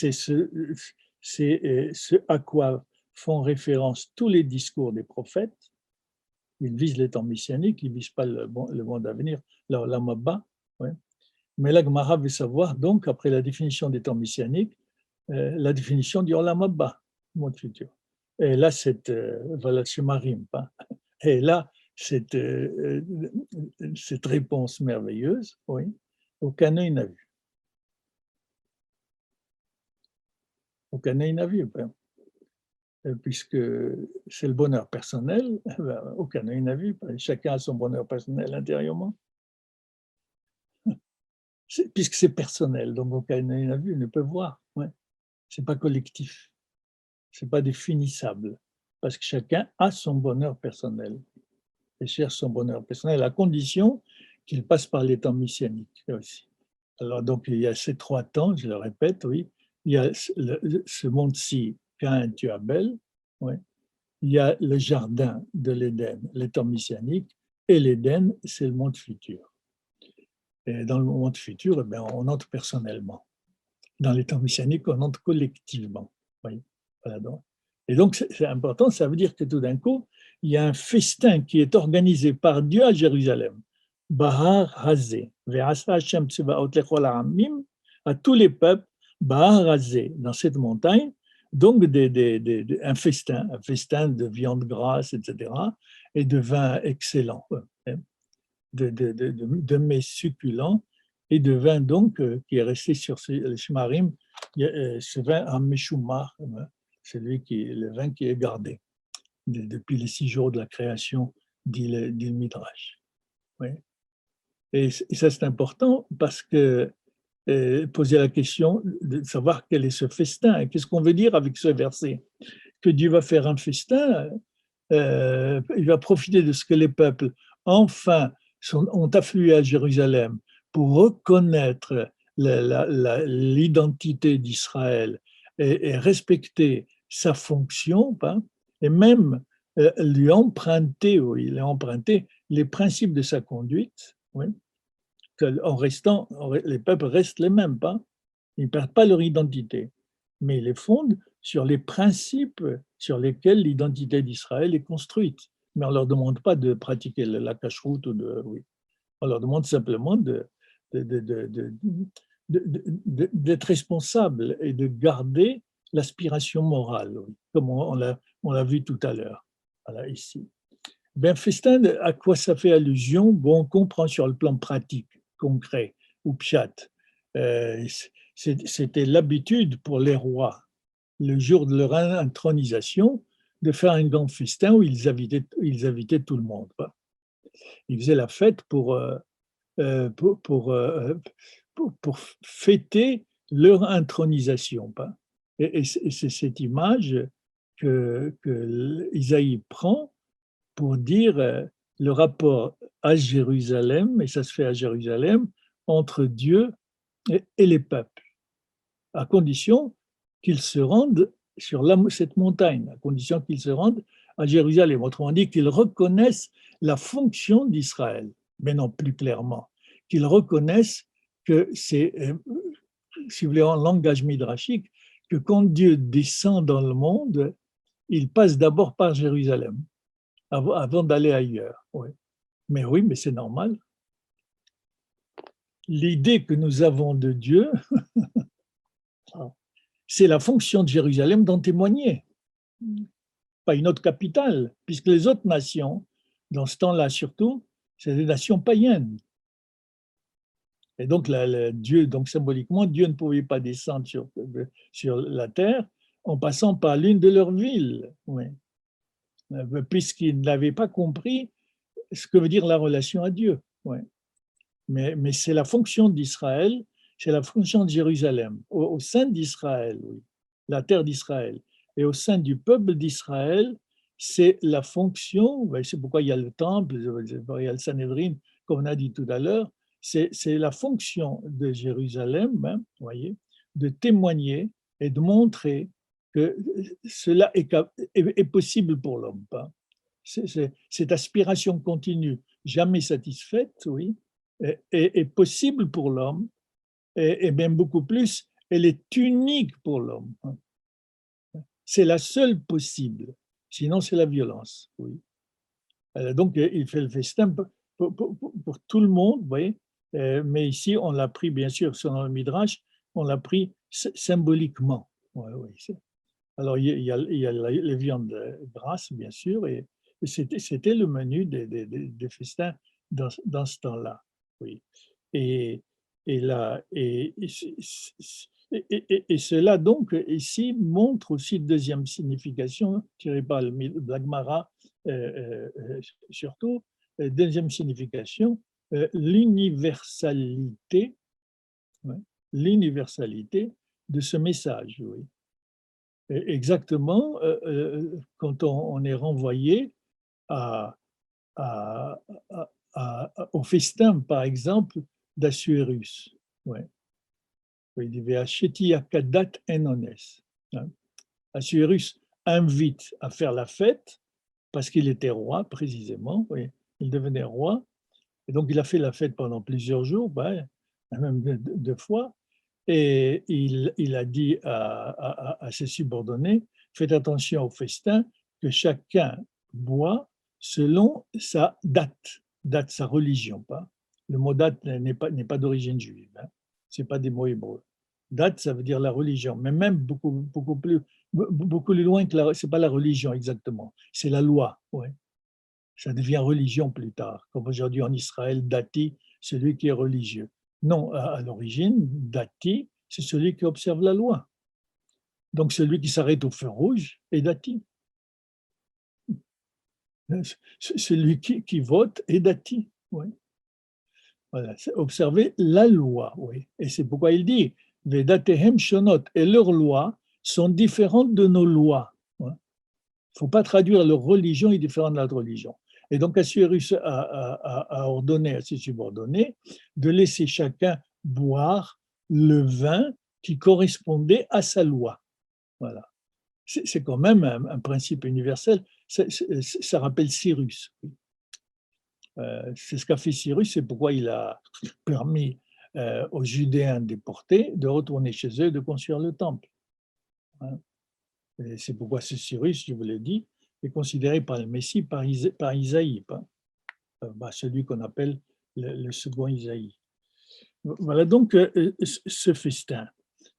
à quoi font référence tous les discours des prophètes. Ils visent les temps messianiques, ils ne visent pas le monde à venir, la Mabba. Ouais. Mais la Gemara veut savoir, donc, après la définition des temps messianiques, la définition du Olam Haba, monde futur. Et là, voilà, Shemarim. Et là, cette réponse merveilleuse, oui, aucun œil n'a vu. Aucun œil n'a vu, puisque c'est le bonheur personnel, aucun œil n'a vu, chacun a son bonheur personnel intérieurement. Puisque c'est personnel, donc aucun œil n'a vu, ne peut voir. Ouais. Ce n'est pas collectif, ce n'est pas définissable, parce que chacun a son bonheur personnel et cherche son bonheur personnel, à condition qu'il passe par les temps messianiques aussi. Alors donc il y a ces trois temps, je le répète, oui, il y a ce monde-ci, Caïn tue Abel, ouais. Il y a le jardin de l'Éden, les temps messianiques, et l'Éden, c'est le monde futur. Et dans le monde futur, eh bien, on entre personnellement. Dans les temps messianiques, on entre collectivement. Oui. Voilà donc. Et donc, c'est important, ça veut dire que tout d'un coup, il y a un festin qui est organisé par Dieu à Jérusalem. Bahar Hazé, Ve'asa Hashem Tsevaot Lechol Ha'amim, à tous les peuples, Bahar Hazé, dans cette montagne, donc un festin de viande grasse, etc., et de vin excellent, de mets succulents, et de vin donc qui est resté sur les shmarim, ce vin en Meshumar, c'est le vin qui est gardé depuis les 6 jours de la création, dit le Midrash. Oui. Et ça c'est important parce que poser la question de savoir quel est ce festin et qu'est-ce qu'on veut dire avec ce verset. Que Dieu va faire un festin, il va profiter de ce que les peuples enfin ont afflué à Jérusalem pour reconnaître l'identité d'Israël et respecter sa fonction, hein, et même lui emprunter, oui, il a emprunté les principes de sa conduite, oui, en restant, les peuples restent les mêmes, pas, ils ne perdent pas leur identité, mais ils les fondent sur les principes sur lesquels l'identité d'Israël est construite. Mais on ne leur demande pas de pratiquer la cacheroute ou de, oui. On leur demande simplement d'être responsable et de garder l'aspiration morale, oui, comme on l'a vu tout à l'heure, voilà, ici. Ben, festin, à quoi ça fait allusion? Bon, on comprend sur le plan pratique, concret, ou pshat. C'était l'habitude pour les rois, le jour de leur intronisation, de faire un grand festin où ils invitaient tout le monde. Ils faisaient la fête pour fêter leur intronisation. Et c'est cette image que Isaïe prend pour dire le rapport à Jérusalem, et ça se fait à Jérusalem, entre Dieu et les peuples, à condition qu'ils se rendent sur cette montagne, à condition qu'ils se rendent à Jérusalem. Autrement dit, qu'ils reconnaissent la fonction d'Israël, mais non plus clairement, qu'ils reconnaissent que c'est, si vous voulez, en langage midrashique, que quand Dieu descend dans le monde, il passe d'abord par Jérusalem, avant d'aller ailleurs. Oui. Mais oui, mais c'est normal. L'idée que nous avons de Dieu, c'est la fonction de Jérusalem d'en témoigner, pas une autre capitale, puisque les autres nations, dans ce temps-là surtout, c'est des nations païennes. Et donc, Dieu, donc symboliquement, Dieu ne pouvait pas descendre sur la terre en passant par l'une de leurs villes, oui, puisqu'ils n'avaient pas compris ce que veut dire la relation à Dieu. Oui. Mais c'est la fonction d'Israël, c'est la fonction de Jérusalem, au sein d'Israël, oui, la terre d'Israël, et au sein du peuple d'Israël, c'est la fonction, c'est pourquoi il y a le temple, il y a le Sanhédrin, comme on a dit tout à l'heure, c'est la fonction de Jérusalem, hein, voyez, de témoigner et de montrer que cela est possible pour l'homme. Cette aspiration continue, jamais satisfaite, oui, est possible pour l'homme, et même beaucoup plus, elle est unique pour l'homme. C'est la seule possible, sinon c'est la violence. Oui. Donc il fait le festin pour tout le monde, vous voyez, mais ici on l'a pris, bien sûr, selon le Midrash, on l'a pris symboliquement. Ouais, oui. Alors il y a les viandes grasses, bien sûr, et c'était le menu des festins dans ce temps-là. Oui. Et cela, donc, ici, montre aussi une deuxième signification, tirée par le Gemara, surtout, deuxième signification, l'universalité, ouais, l'universalité de ce message, oui. Exactement, quand on est renvoyé au festin, par exemple, d'Assuérus. Ouais. Il dit Ve'acheti akadat enones. Assuérus invite à faire la fête parce qu'il était roi, précisément. Oui. Il devenait roi. Et donc, il a fait la fête pendant plusieurs jours, même deux fois. Et il a dit à ses subordonnés, faites attention au festin, que chacun boit selon sa date, sa religion. Pas. Le mot date n'est pas d'origine juive, hein. Ce n'est pas des mots hébreux. Date, ça veut dire la religion, mais même beaucoup plus loin que ce n'est pas la religion exactement, c'est la loi. Ouais. Ça devient religion plus tard, comme aujourd'hui en Israël, dati, celui qui est religieux. Non, à l'origine, dati, c'est celui qui observe la loi. Donc celui qui s'arrête au feu rouge est dati. Celui qui vote est dati. Oui. Voilà, c'est observer la loi. Oui. Et c'est pourquoi il dit Vedatehem shonot, et leurs lois sont différentes de nos lois. Il ne faut pas traduire leur religion est différente de notre religion. Et donc Assuérus a ordonné à ses subordonnés de laisser chacun boire le vin qui correspondait à sa loi. Voilà. C'est quand même un principe universel. Ça rappelle Cyrus. C'est ce qu'a fait Cyrus, c'est pourquoi il a permis aux Judéens déportés de retourner chez eux et de construire le temple. C'est pourquoi ce Cyrus, je vous l'ai dit, est considéré par le Messie, par Isaïe, celui qu'on appelle le second Isaïe. Voilà donc ce festin.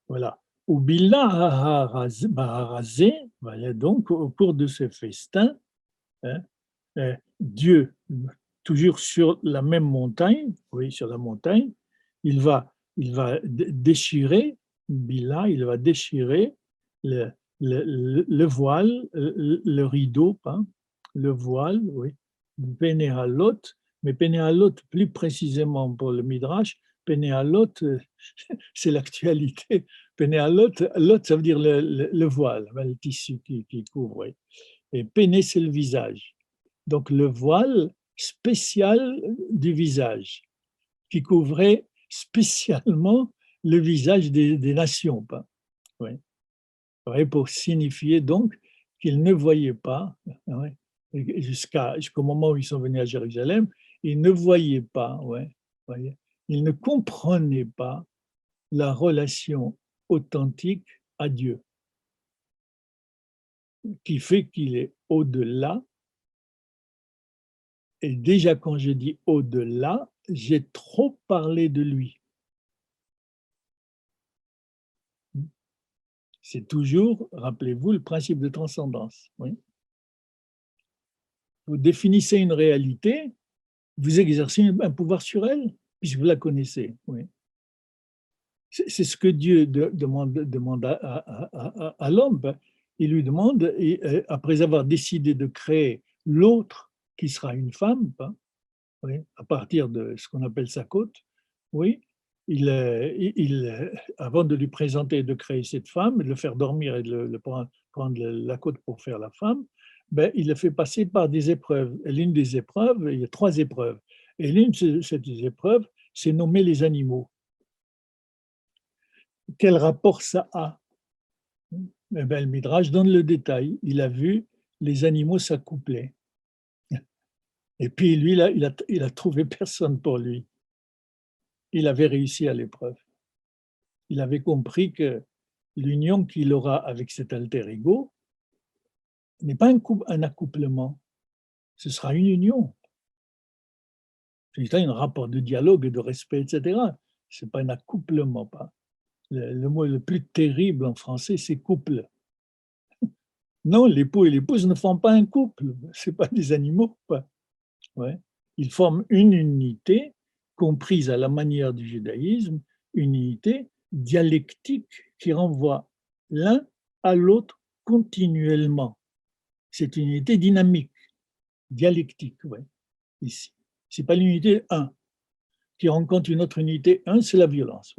Voilà. Ou Billah Baharazé, voilà donc au cours de ce festin, Dieu, toujours sur la même montagne, oui, sur la montagne, il va déchirer, Billah, il va déchirer le voile, le rideau, le voile, oui, Pénéhalot, mais Pénéhalot, plus précisément pour le Midrash, Pénéhalot, c'est l'actualité. Pénéhalot, lot, ça veut dire le voile, le tissu qui couvre, oui. Et Péné, c'est le visage. Donc le voile spécial du visage, qui couvrait spécialement le visage des nations, oui. Pour signifier donc qu'ils ne voyaient pas, jusqu'au moment où ils sont venus à Jérusalem, ils ne voyaient pas, ils ne comprenaient pas la relation authentique à Dieu, qui fait qu'il est au-delà. Et déjà, quand je dis au-delà, j'ai trop parlé de lui. C'est toujours, rappelez-vous, le principe de transcendance. Oui. Vous définissez une réalité, vous exercez un pouvoir sur elle, puisque vous la connaissez. Oui. C'est ce que Dieu demande à l'homme. Il lui demande, et après avoir décidé de créer l'autre qui sera une femme, oui, à partir de ce qu'on appelle sa côte, oui, avant de lui présenter et de créer cette femme, de le faire dormir et de prendre la côte pour faire la femme, il le fait passer par des épreuves. Et l'une des épreuves, il y a 3 épreuves. Et l'une de ces épreuves, c'est nommer les animaux. Quel rapport ça a? Le Midrash donne le détail. Il a vu les animaux s'accoupler. Et puis lui, il a trouvé personne pour lui. Il avait réussi à l'épreuve. Il avait compris que l'union qu'il aura avec cet alter ego n'est pas un accouplement, ce sera une union. C'est un rapport de dialogue et de respect, etc. Ce n'est pas un accouplement. Le mot le plus terrible en français, c'est couple. Non, l'époux et l'épouse ne font pas un couple, ce n'est pas des animaux. Ouais. Ils forment une unité comprise à la manière du judaïsme, une unité dialectique qui renvoie l'un à l'autre continuellement. C'est une unité dynamique, dialectique, ici. Ce n'est pas l'unité 1 qui rencontre une autre unité 1, c'est la violence.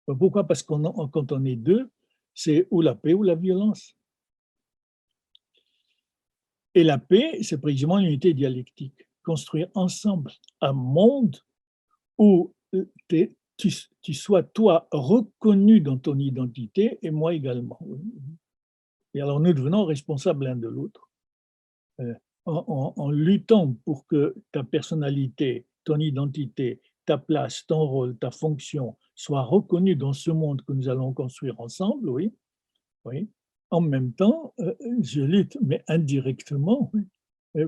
Pourquoi? Parce que quand on est deux, c'est ou la paix ou la violence. Et la paix, c'est précisément l'unité dialectique. Construire ensemble un monde où tu sois, toi, reconnu dans ton identité et moi également. Et alors, nous devenons responsables l'un de l'autre. En luttant pour que ta personnalité, ton identité, ta place, ton rôle, ta fonction soient reconnus dans ce monde que nous allons construire ensemble, oui. En même temps, je lutte, mais indirectement,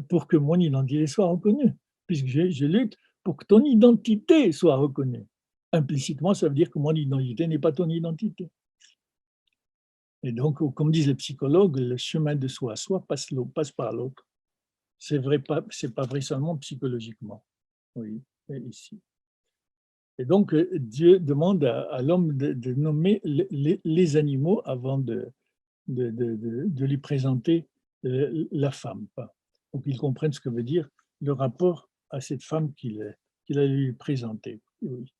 pour que mon identité soit reconnue, puisque je lutte pour que ton identité soit reconnue. Implicitement, ça veut dire que mon identité n'est pas ton identité. Et donc, comme disent les psychologues, le chemin de soi à soi passe par l'autre. C'est pas vrai seulement psychologiquement. Oui, ici. Et donc, Dieu demande à l'homme de nommer les animaux avant de lui présenter la femme. Pour qu'il comprenne ce que veut dire le rapport à cette femme qu'il a lui présentée. Oui.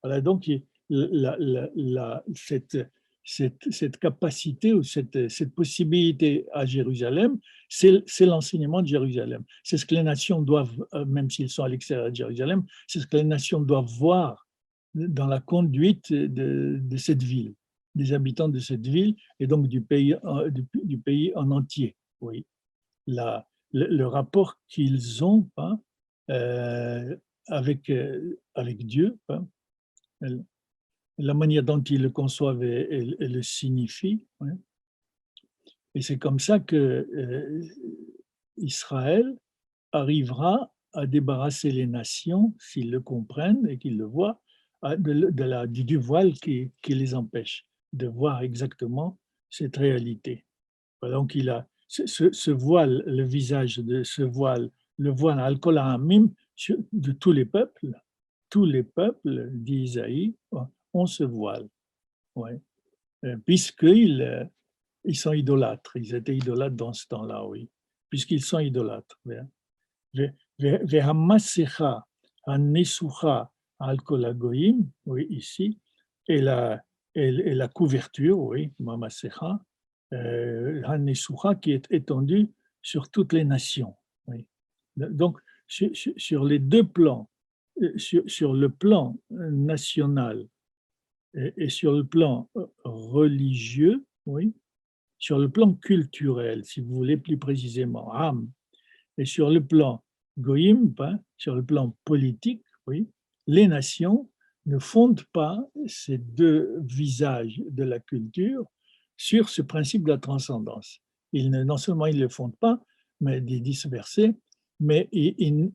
Voilà, donc cette capacité ou cette possibilité à Jérusalem, c'est l'enseignement de Jérusalem. C'est ce que les nations doivent, même s'ils sont à l'extérieur de Jérusalem, c'est ce que les nations doivent voir dans la conduite de cette ville, des habitants de cette ville et donc du pays en entier. Oui. Le rapport qu'ils ont hein, avec Dieu, hein, la manière dont ils le conçoivent et le signifient. Ouais. Et c'est comme ça que Israël arrivera à débarrasser les nations, s'ils le comprennent et qu'ils le voient, du voile qui les empêche de voir exactement cette réalité. Donc il a ce voile, le visage de ce voile, le voile al-Kol ha'amim de tous les peuples, dit Isaïe, ont ce voile, ouais. Puisqu'ils sont idolâtres, ils étaient idolâtres dans ce temps-là, oui, puisqu'ils sont idolâtres. Ve'hamasecha hanesucha al-Kol hagoyim, oui, ici, et la couverture, oui, mamasecha, hanesucha qui est étendue sur toutes les nations. Oui. Donc, sur les deux plans, sur le plan national et sur le plan religieux, oui, sur le plan culturel, si vous voulez plus précisément, Am, et sur le plan goïm, hein, sur le plan politique, oui, les nations ne fondent pas ces deux visages de la culture sur ce principe de la transcendance. Non seulement ils ne le fondent pas, mais des dispersés, mais ils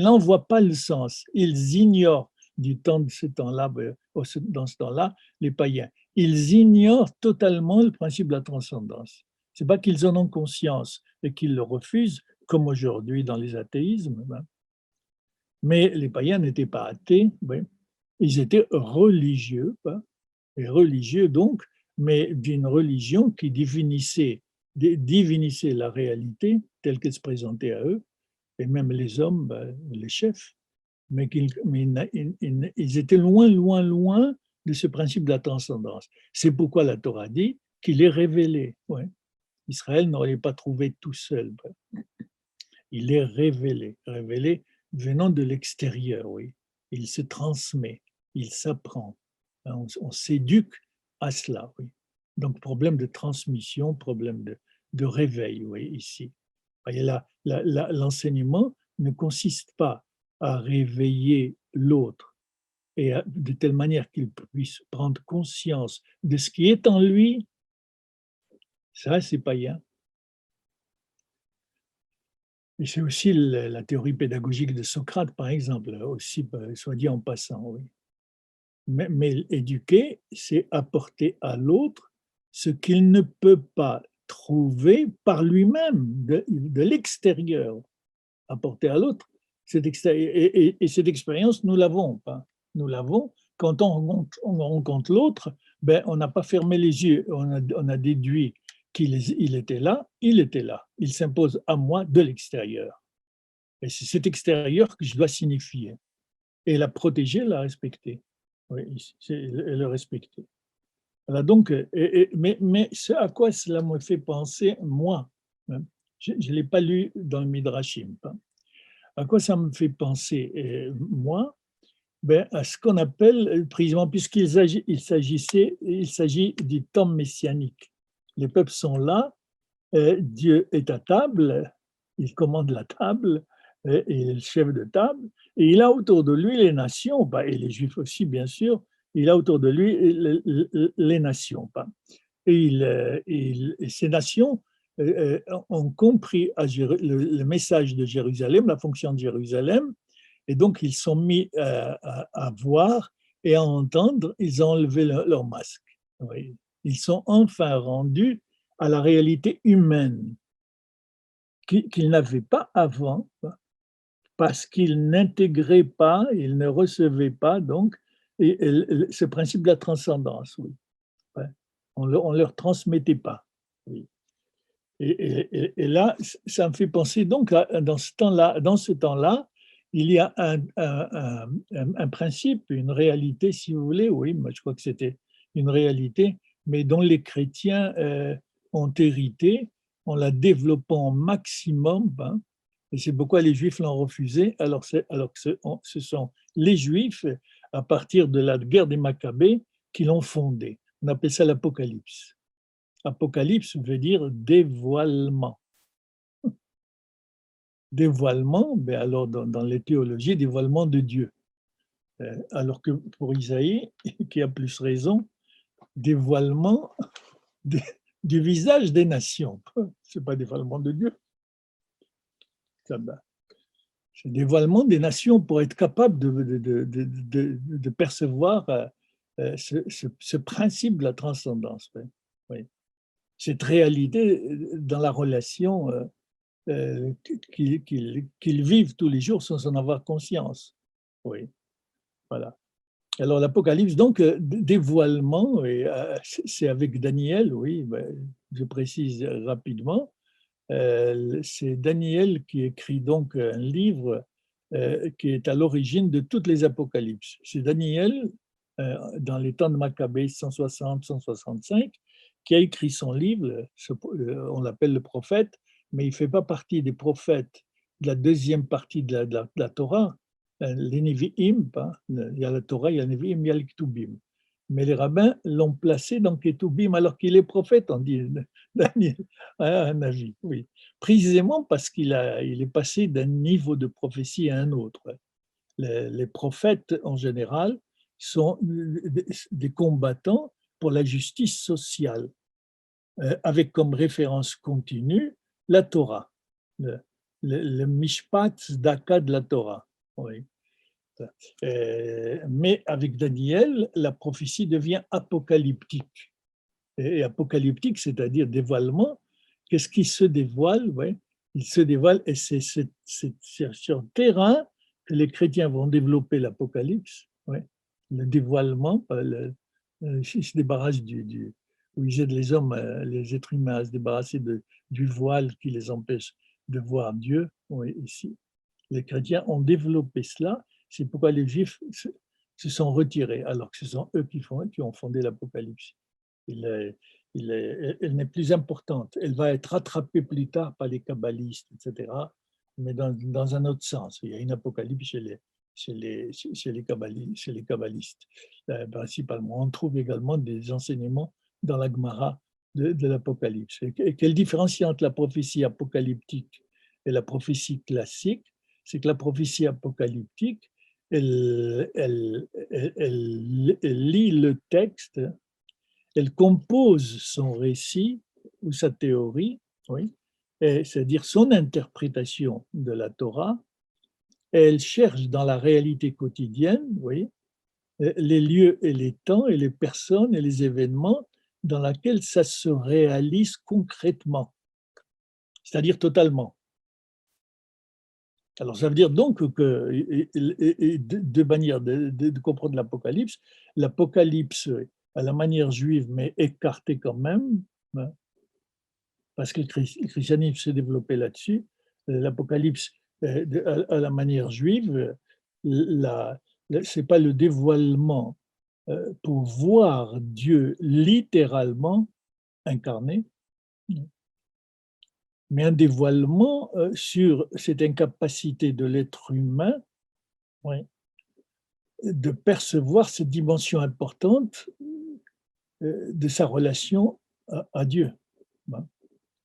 n'en voient pas le sens. Ils ignorent du temps de ce temps-là, dans ce temps-là, les païens. Ils ignorent totalement le principe de la transcendance. Ce n'est pas qu'ils en ont conscience et qu'ils le refusent, comme aujourd'hui dans les athéismes, mais les païens n'étaient pas athées, ils étaient religieux, et religieux donc, mais d'une religion qui divinissait la réalité telle qu'elle se présentait à eux, et même les hommes, les chefs, mais ils étaient loin, loin, loin de ce principe de la transcendance. C'est pourquoi la Torah dit qu'il est révélé. Ouais. Israël n'aurait pas trouvé tout seul. Il est révélé venant de l'extérieur, oui. Il se transmet, il s'apprend. On s'éduque à cela, oui. Donc, problème de transmission, problème de réveil, oui, ici. L'enseignement ne consiste pas à réveiller l'autre et de telle manière qu'il puisse prendre conscience de ce qui est en lui. Ça, c'est païen. Et c'est aussi la théorie pédagogique de Socrate, par exemple, aussi, soit dit en passant, oui. Mais éduquer, c'est apporter à l'autre ce qu'il ne peut pas trouver par lui-même, de l'extérieur. Apporter à l'autre et cette expérience, nous l'avons. Nous l'avons. Quand on rencontre l'autre, on n'a pas fermé les yeux, on a déduit qu'il était là, il s'impose à moi de l'extérieur. Et c'est cet extérieur que je dois signifier. Et la protéger, la respecter. Oui, le respecter. Voilà, donc, mais ce à quoi cela me fait penser, moi, je ne l'ai pas lu dans le Midrashim, à quoi ça me fait penser, moi, à ce qu'on appelle, précisément, puisqu'il s'agit du temps messianique. Les peuples sont là, Dieu est à table, il commande la table, et il est le chef de table, et il a autour de lui les nations, et les Juifs aussi, bien sûr, il a autour de lui les nations. Et ces nations ont compris le message de Jérusalem, la fonction de Jérusalem, et donc ils sont mis à voir et à entendre, ils ont enlevé leur masque. Oui. Ils sont enfin rendus à la réalité humaine qu'ils n'avaient pas avant, parce qu'ils n'intégraient pas, ils ne recevaient pas donc ce principe de la transcendance. Oui. On ne leur transmettait pas. Oui. Et là, ça me fait penser donc, dans ce temps-là, il y a un principe, une réalité, si vous voulez, oui, moi je crois que c'était une réalité, mais dont les chrétiens ont hérité en la développant au maximum, et c'est pourquoi les Juifs l'ont refusé, alors que ce sont les Juifs à partir de la guerre des Maccabées qui l'ont fondé. On appelle ça l'Apocalypse. Apocalypse veut dire dévoilement. Dévoilement, ben alors dans les théologies, dévoilement de Dieu. Alors que pour Isaïe, qui a plus raison, dévoilement du visage des nations. Ce n'est pas dévoilement de Dieu. C'est dévoilement des nations pour être capable de percevoir ce principe de la transcendance. Oui. Cette réalité dans la relation qu'ils vivent tous les jours sans en avoir conscience. Oui, voilà. Alors l'Apocalypse, donc, dévoilement, c'est avec Daniel, oui, je précise rapidement, c'est Daniel qui écrit donc un livre qui est à l'origine de toutes les apocalypses. C'est Daniel, dans les temps de Maccabée 160-165, qui a écrit son livre, on l'appelle le prophète, mais il ne fait pas partie des prophètes de la deuxième partie de la Torah, les Nevi'im, il y a la Torah, il y a les Nevi'im, il y a les Ketubim. Mais les rabbins l'ont placé dans Ketubim alors qu'il est prophète, on dit Daniel, un avis, oui. Précisément parce qu'il est passé d'un niveau de prophétie à un autre. Les prophètes, en général, sont des combattants pour la justice sociale, avec comme référence continue la Torah, le Mishpat Tzedaka de la Torah. Oui. Mais avec Daniel, la prophétie devient apocalyptique. Et apocalyptique, c'est-à-dire dévoilement. Qu'est-ce qui se dévoile? Ouais, il se dévoile, et c'est sur le terrain que les chrétiens vont développer l'apocalypse. Ouais. Le dévoilement, ils se débarrassent où ils aident les hommes, les êtres humains à se débarrasser du voile qui les empêche de voir Dieu. Oui, ici, les chrétiens ont développé cela. C'est pourquoi les Juifs se sont retirés, alors que ce sont eux qui ont fondé l'Apocalypse. Elle n'est plus importante. Elle va être rattrapée plus tard par les kabbalistes, etc., mais dans un autre sens. Il y a une Apocalypse chez les kabbalistes, principalement. On trouve également des enseignements dans la Gemara de l'Apocalypse. Et quelle différence entre la prophétie apocalyptique et la prophétie classique? C'est que la prophétie apocalyptique, elle lit le texte, elle compose son récit ou sa théorie, oui, c'est-à-dire son interprétation de la Torah, et elle cherche dans la réalité quotidienne, oui, les lieux et les temps et les personnes et les événements dans lesquels ça se réalise concrètement, c'est-à-dire totalement. Alors, ça veut dire donc que, de manière de comprendre l'Apocalypse à la manière juive, mais écartée quand même, parce que le christianisme s'est développé là-dessus, l'Apocalypse à la manière juive, ce n'est pas le dévoilement pour voir Dieu littéralement incarné, mais un dévoilement sur cette incapacité de l'être humain, oui, de percevoir cette dimension importante de sa relation à Dieu,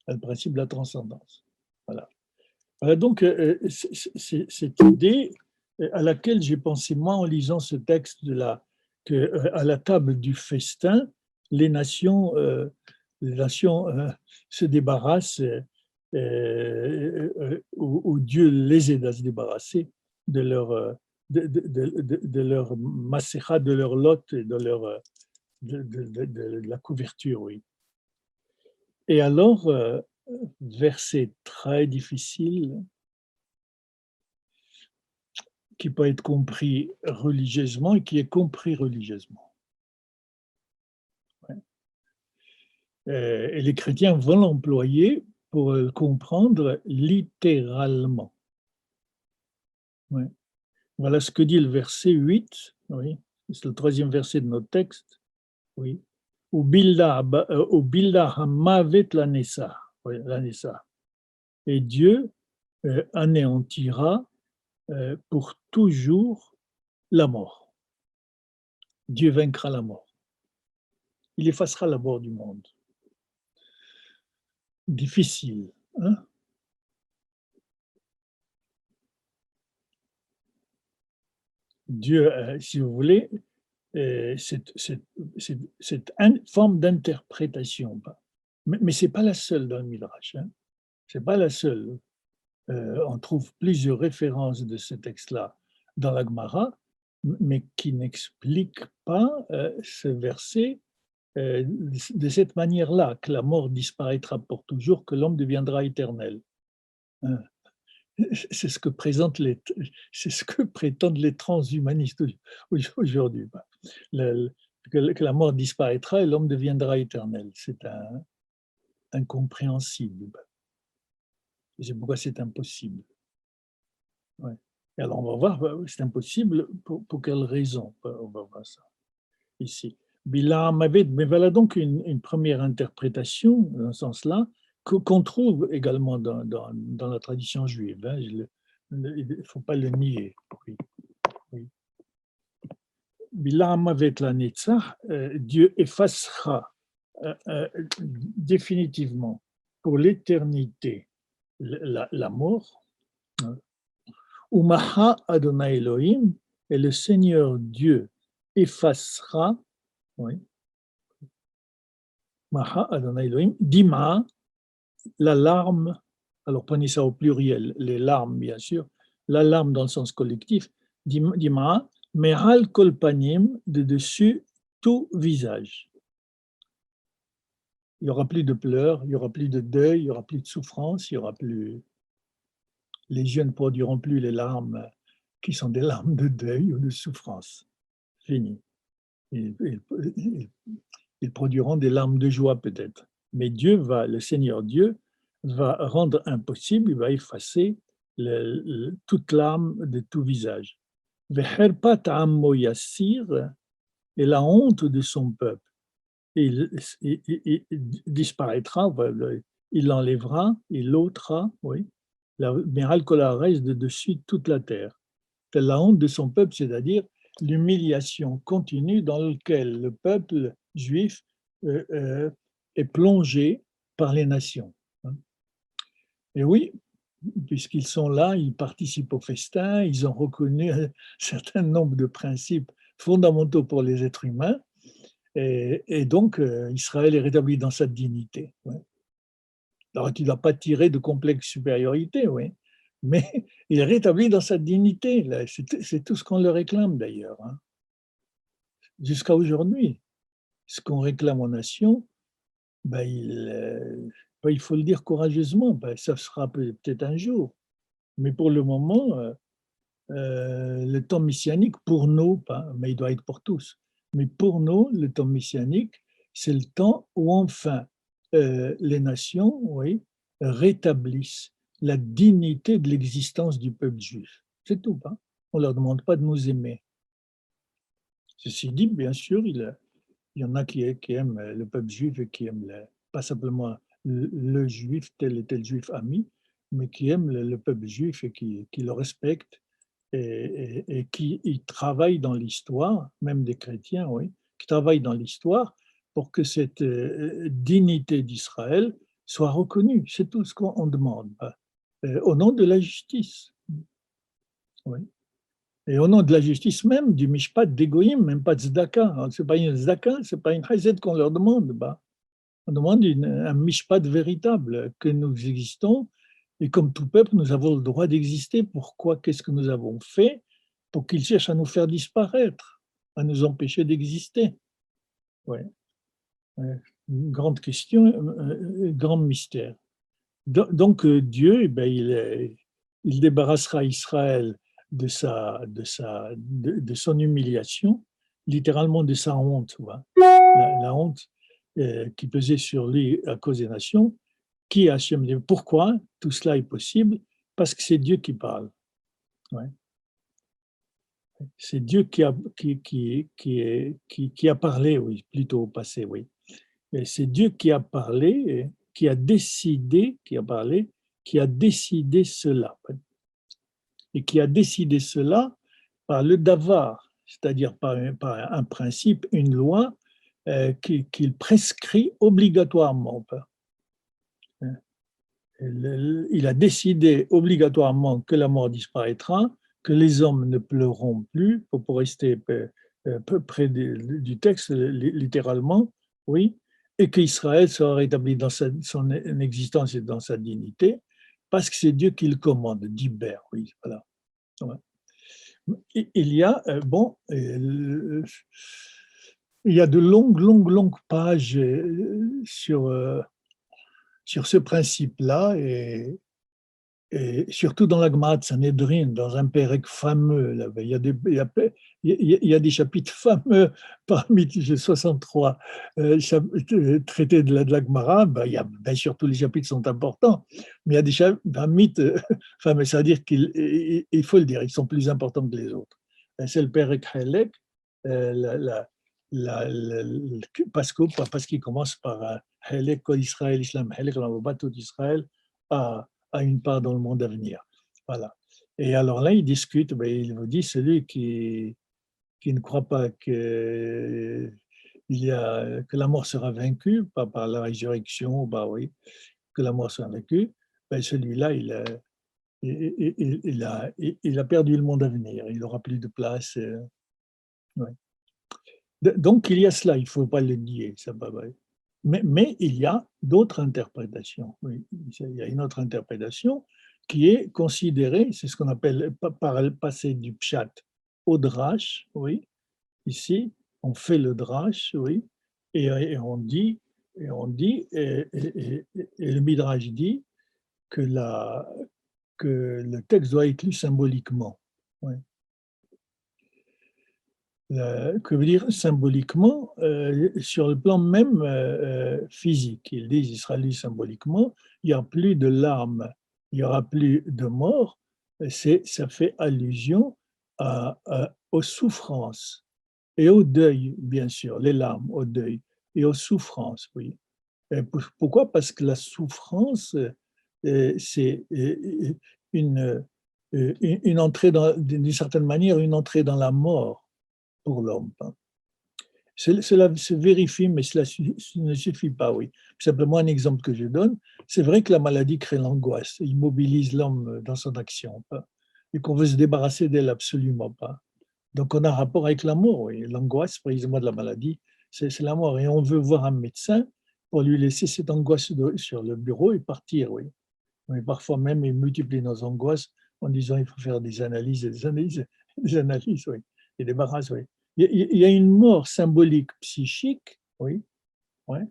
le principe de la transcendance. Voilà. Donc, cette idée à laquelle j'ai pensé, moi, en lisant ce texte qu'à la table du festin, les nations se débarrassent, où Dieu les aide à se débarrasser de leur masécha, de leur lot et de la couverture, oui. Et alors, verset très difficile, qui peut être compris religieusement et qui est compris religieusement. Ouais. Et les chrétiens vont l'employer pour le comprendre littéralement. Ouais. Voilà ce que dit le verset 8, oui, c'est le troisième verset de notre texte, oui. Ou bilda hamavet lanessa, oui, lanessa. Et Dieu anéantira pour toujours la mort. Dieu vaincra la mort. Il effacera la mort du monde. Difficile, hein? Dieu, si vous voulez, c'est une forme d'interprétation. Mais ce n'est pas la seule dans le Midrash. Hein? Ce n'est pas la seule. On trouve plusieurs références de ce texte-là dans la Gemara, mais qui n'expliquent pas ce verset de cette manière-là, que la mort disparaîtra pour toujours, que l'homme deviendra éternel. Hein? C'est ce que prétendent les transhumanistes aujourd'hui. Que la mort disparaîtra et l'homme deviendra éternel. C'est incompréhensible. C'est pourquoi c'est impossible. Ouais. Et alors on va voir, c'est impossible pour quelle raison. On va voir ça ici. Mais voilà donc une première interprétation dans ce sens-là, qu'on trouve également dans la tradition juive. Hein. Il ne faut pas le nier. Oui. Oui. Dieu effacera définitivement pour l'éternité la mort. Umaha Adonai Elohim, et le Seigneur Dieu effacera, oui, Maha Adonai Elohim, Dima, la larme, alors prenez ça au pluriel, les larmes bien sûr, la larme dans le sens collectif, Dima, Mehal Kolpanim, de dessus tout visage. Il n'y aura plus de pleurs, il n'y aura plus de deuil, il n'y aura plus de souffrance, il n'y aura plus. Les yeux ne produiront plus les larmes qui sont des larmes de deuil ou de souffrance. Fini. Ils produiront des larmes de joie peut-être. Mais le Seigneur Dieu, va rendre impossible, il va effacer toute larme de tout visage. Veherpat ammo yassir, et la honte de son peuple. Il disparaîtra, il l'enlèvera, il l'ôtera, oui. Mais Al-Kola reste de dessus toute la terre. C'est la honte de son peuple, c'est-à-dire l'humiliation continue dans laquelle le peuple juif est plongé par les nations. Et oui, puisqu'ils sont là, ils participent au festin, ils ont reconnu un certain nombre de principes fondamentaux pour les êtres humains, et donc Israël est rétabli dans sa dignité. Ouais. Alors, tu ne dois pas tirer de complexe supériorité, oui, mais il est rétabli dans sa dignité. C'est tout ce qu'on le réclame d'ailleurs. Hein. Jusqu'à aujourd'hui, ce qu'on réclame aux nations, il faut le dire courageusement, ça sera peut-être un jour. Mais pour le moment, le temps messianique, pour nous, mais il doit être pour tous, mais pour nous, le temps messianique, c'est le temps où enfin les nations, oui, rétablissent la dignité de l'existence du peuple juif. C'est tout. Hein? On ne leur demande pas de nous aimer. Ceci dit, bien sûr, il y en a qui aiment le peuple juif et qui aiment pas simplement le juif, tel et tel juif ami, mais qui aiment le peuple juif et qui le respectent et qui travaillent dans l'histoire, même des chrétiens, oui, qui travaillent dans l'histoire pour que cette dignité d'Israël soit reconnue. C'est tout ce qu'on demande, au nom de la justice. Oui. Et au nom de la justice même, du mishpat d'égoïm, même pas de tzedaka. Ce n'est pas une tzedaka, ce n'est pas une chesed qu'on leur demande. On demande un mishpat véritable, que nous existons, et comme tout peuple, nous avons le droit d'exister. Pourquoi? Qu'est-ce que nous avons fait pour qu'ils cherchent à nous faire disparaître, à nous empêcher d'exister? Ouais. Une grande question, un grand mystère. Donc Dieu, il débarrassera Israël de son humiliation, littéralement de sa honte, la honte qui pesait sur lui à cause des nations. Qui Hachem? Pourquoi tout cela est possible? Parce que c'est Dieu qui parle. Ouais. C'est Dieu qui a parlé, oui, plutôt au passé, oui. Et c'est Dieu qui a parlé, qui a décidé cela. Et qui a décidé cela par le davar, c'est-à-dire par un principe, une loi qu'il prescrit obligatoirement. Il a décidé obligatoirement que la mort disparaîtra, que les hommes ne pleureront plus, pour rester près du texte, littéralement, oui, et qu'Israël sera rétabli dans son existence et dans sa dignité, parce que c'est Dieu qui le commande, d'Iber, oui, voilà. Ouais. Il y a, il y a de longues pages sur ce principe-là, et surtout dans la Gemara de Sanhedrin, dans un pérec fameux, là, il y a des chapitres fameux parmi les 63 traités de la Gemara. Il y a, bien sûr, tous les chapitres sont importants, mais il y a des chapitres fameux, c'est-à-dire qu'il faut le dire, ils sont plus importants que les autres. C'est le pérec Halek, parce qu'il commence par Halek Kol Israël Islam, Halek Lamaba tout Israël a une part dans le monde à venir. Voilà. Et alors là, il discute, il vous dit, celui qui ne croit pas que la mort sera vaincue, pas par la résurrection, oui, que la mort sera vaincue, celui-là, il a perdu le monde à venir, il n'aura plus de place. Ouais. Donc, il y a cela, il ne faut pas le nier. Ça, mais il y a d'autres interprétations. Oui, il y a une autre interprétation qui est considérée, c'est ce qu'on appelle par le passé du pshat au drash, oui. Ici, on fait le drash, oui, et on dit, et le midrash dit que le texte doit être lu symboliquement. Oui. Que veut dire symboliquement, sur le plan même physique. Ils disent, il sera lu symboliquement, il n'y aura plus de larmes, il n'y aura plus de mort. Ça fait allusion aux souffrances et au deuil, bien sûr, les larmes, au deuil et aux souffrances, oui. Et pourquoi? Parce que la souffrance, c'est une entrée, d'une certaine manière, une entrée dans la mort pour l'homme. Cela se vérifie, mais cela ne suffit pas, oui. Simplement un exemple que je donne, c'est vrai que la maladie crée l'angoisse, immobilise l'homme dans son action, et qu'on veut se débarrasser d'elle absolument pas. Donc on a un rapport avec la mort, oui. L'angoisse, précisément de la maladie, c'est la mort, et on veut voir un médecin pour lui laisser cette angoisse sur le bureau et partir, oui. Mais parfois même, il multiplie nos angoisses en disant il faut faire des analyses, oui, et débarrasse, oui. Il y a une mort symbolique psychique, oui, ouais,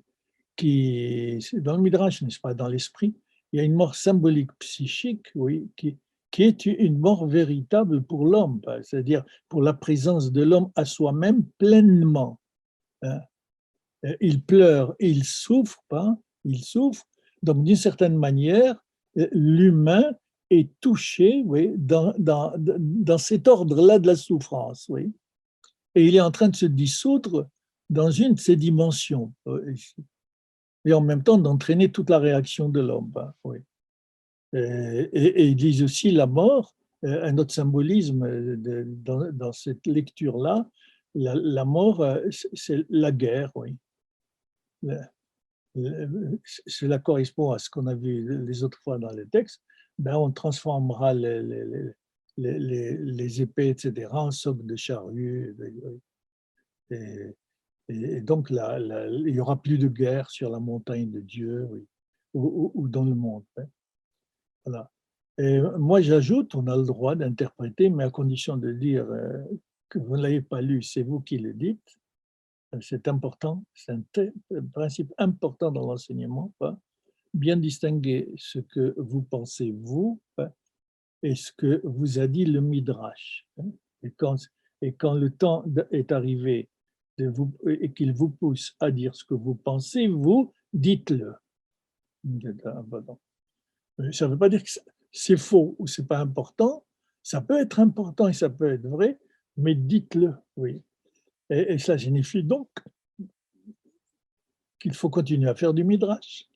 qui, dans le Midrash, n'est-ce pas, dans l'esprit, il y a une mort symbolique psychique, oui, qui est une mort véritable pour l'homme, c'est-à-dire pour la présence de l'homme à soi-même pleinement. Hein. Il pleure, il souffre, il souffre, donc d'une certaine manière, l'humain est touché, oui, dans cet ordre-là de la souffrance, oui. Et il est en train de se dissoudre dans une de ces dimensions, et en même temps d'entraîner toute la réaction de l'homme. Oui. Et ils disent aussi la mort, un autre symbolisme dans cette lecture-là, la mort, c'est la guerre, oui. Cela correspond à ce qu'on a vu les autres fois dans les textes. On transformera les épées, etc., en socs de charrue. Et donc, il n'y aura plus de guerre sur la montagne de Dieu, oui, ou dans le monde. Hein. Voilà. Et moi, j'ajoute, on a le droit d'interpréter, mais à condition de dire que vous ne l'avez pas lu, c'est vous qui le dites. C'est important, c'est un principe important dans l'enseignement. Bien distinguer ce que vous pensez, vous, et ce que vous a dit le Midrash. Et quand le temps est arrivé et qu'il vous pousse à dire ce que vous pensez, vous, dites-le. Ça ne veut pas dire que c'est faux ou ce n'est pas important. Ça peut être important et ça peut être vrai, mais dites-le, oui. Et ça signifie donc qu'il faut continuer à faire du Midrash,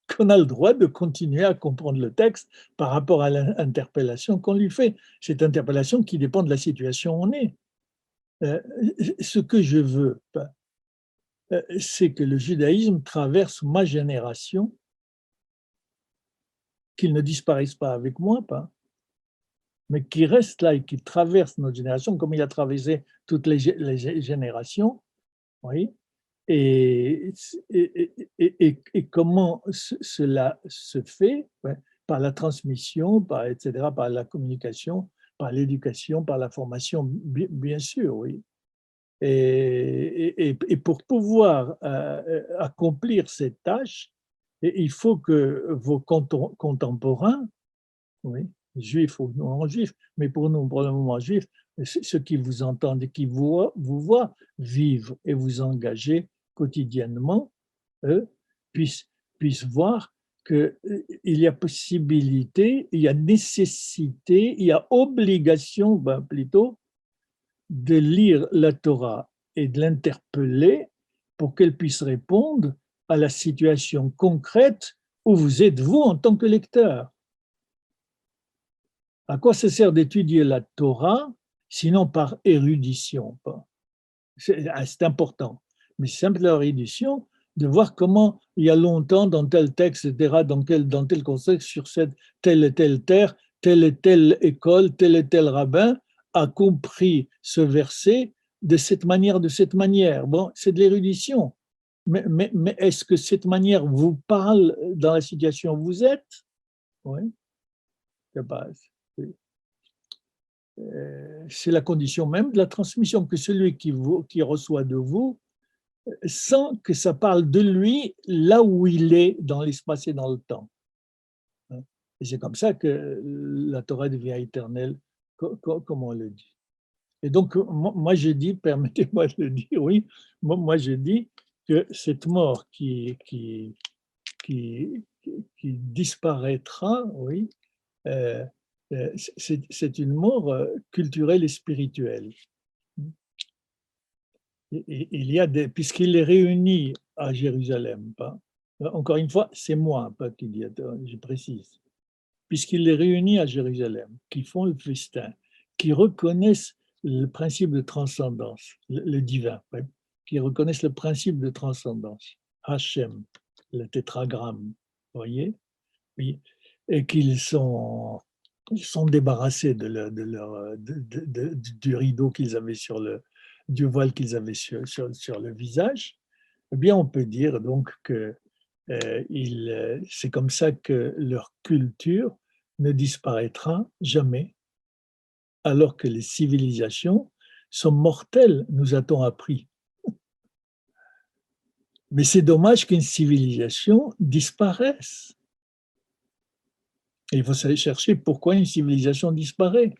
qu'on a le droit de continuer à comprendre le texte par rapport à l'interpellation qu'on lui fait. Cette interpellation qui dépend de la situation où on est. Ce que je veux, c'est que le judaïsme traverse ma génération, qu'il ne disparaisse pas avec moi, mais qu'il reste là et qu'il traverse notre génération comme il a traversé toutes les générations, oui. Et comment cela se fait, ouais, par la transmission, etc., par la communication, par l'éducation, par la formation, bien sûr, oui. Et pour pouvoir accomplir cette tâche, il faut que vos contemporains, oui, juifs ou non juifs, mais pour nous, pour le moment juifs, ceux qui vous entendent et qui vous voient vivre et vous engager quotidiennement, eux, puissent voir qu'il y a possibilité, il y a nécessité, il y a obligation, plutôt, de lire la Torah et de l'interpeller pour qu'elle puisse répondre à la situation concrète où vous êtes, vous, en tant que lecteur. À quoi ça sert d'étudier la Torah, sinon par érudition? C'est important, mais c'est simple érudition, de voir comment, il y a longtemps, dans tel texte, etc., dans tel contexte, sur telle et telle terre, telle et telle école, tel et tel rabbin a compris ce verset de cette manière, Bon, c'est de l'érudition. Mais est-ce que cette manière vous parle dans la situation où vous êtes? Oui, c'est pas. C'est la condition même de la transmission, que celui qui reçoit de vous sent que ça parle de lui là où il est dans l'espace et dans le temps. Et c'est comme ça que la Torah devient éternelle, comme on le dit. Et donc, moi je dis, permettez-moi de le dire, oui, moi je dis que cette mort qui disparaîtra, oui, c'est une mort culturelle et spirituelle. Il y a puisqu'il est réuni à Jérusalem, encore une fois, c'est moi qui dis, je précise, puisqu'il est réuni à Jérusalem, qui font le festin, qui reconnaissent le principe de transcendance, le divin, qui reconnaissent le principe de transcendance, Hachem, le tétragramme, vous voyez, oui, et qu'ils sont débarrassés du rideau qu'ils avaient du voile qu'ils avaient sur le visage, eh bien, on peut dire donc que c'est comme ça que leur culture ne disparaîtra jamais, alors que les civilisations sont mortelles, nous a-t-on appris. Mais c'est dommage qu'une civilisation disparaisse. Et il faut aller chercher pourquoi une civilisation disparaît.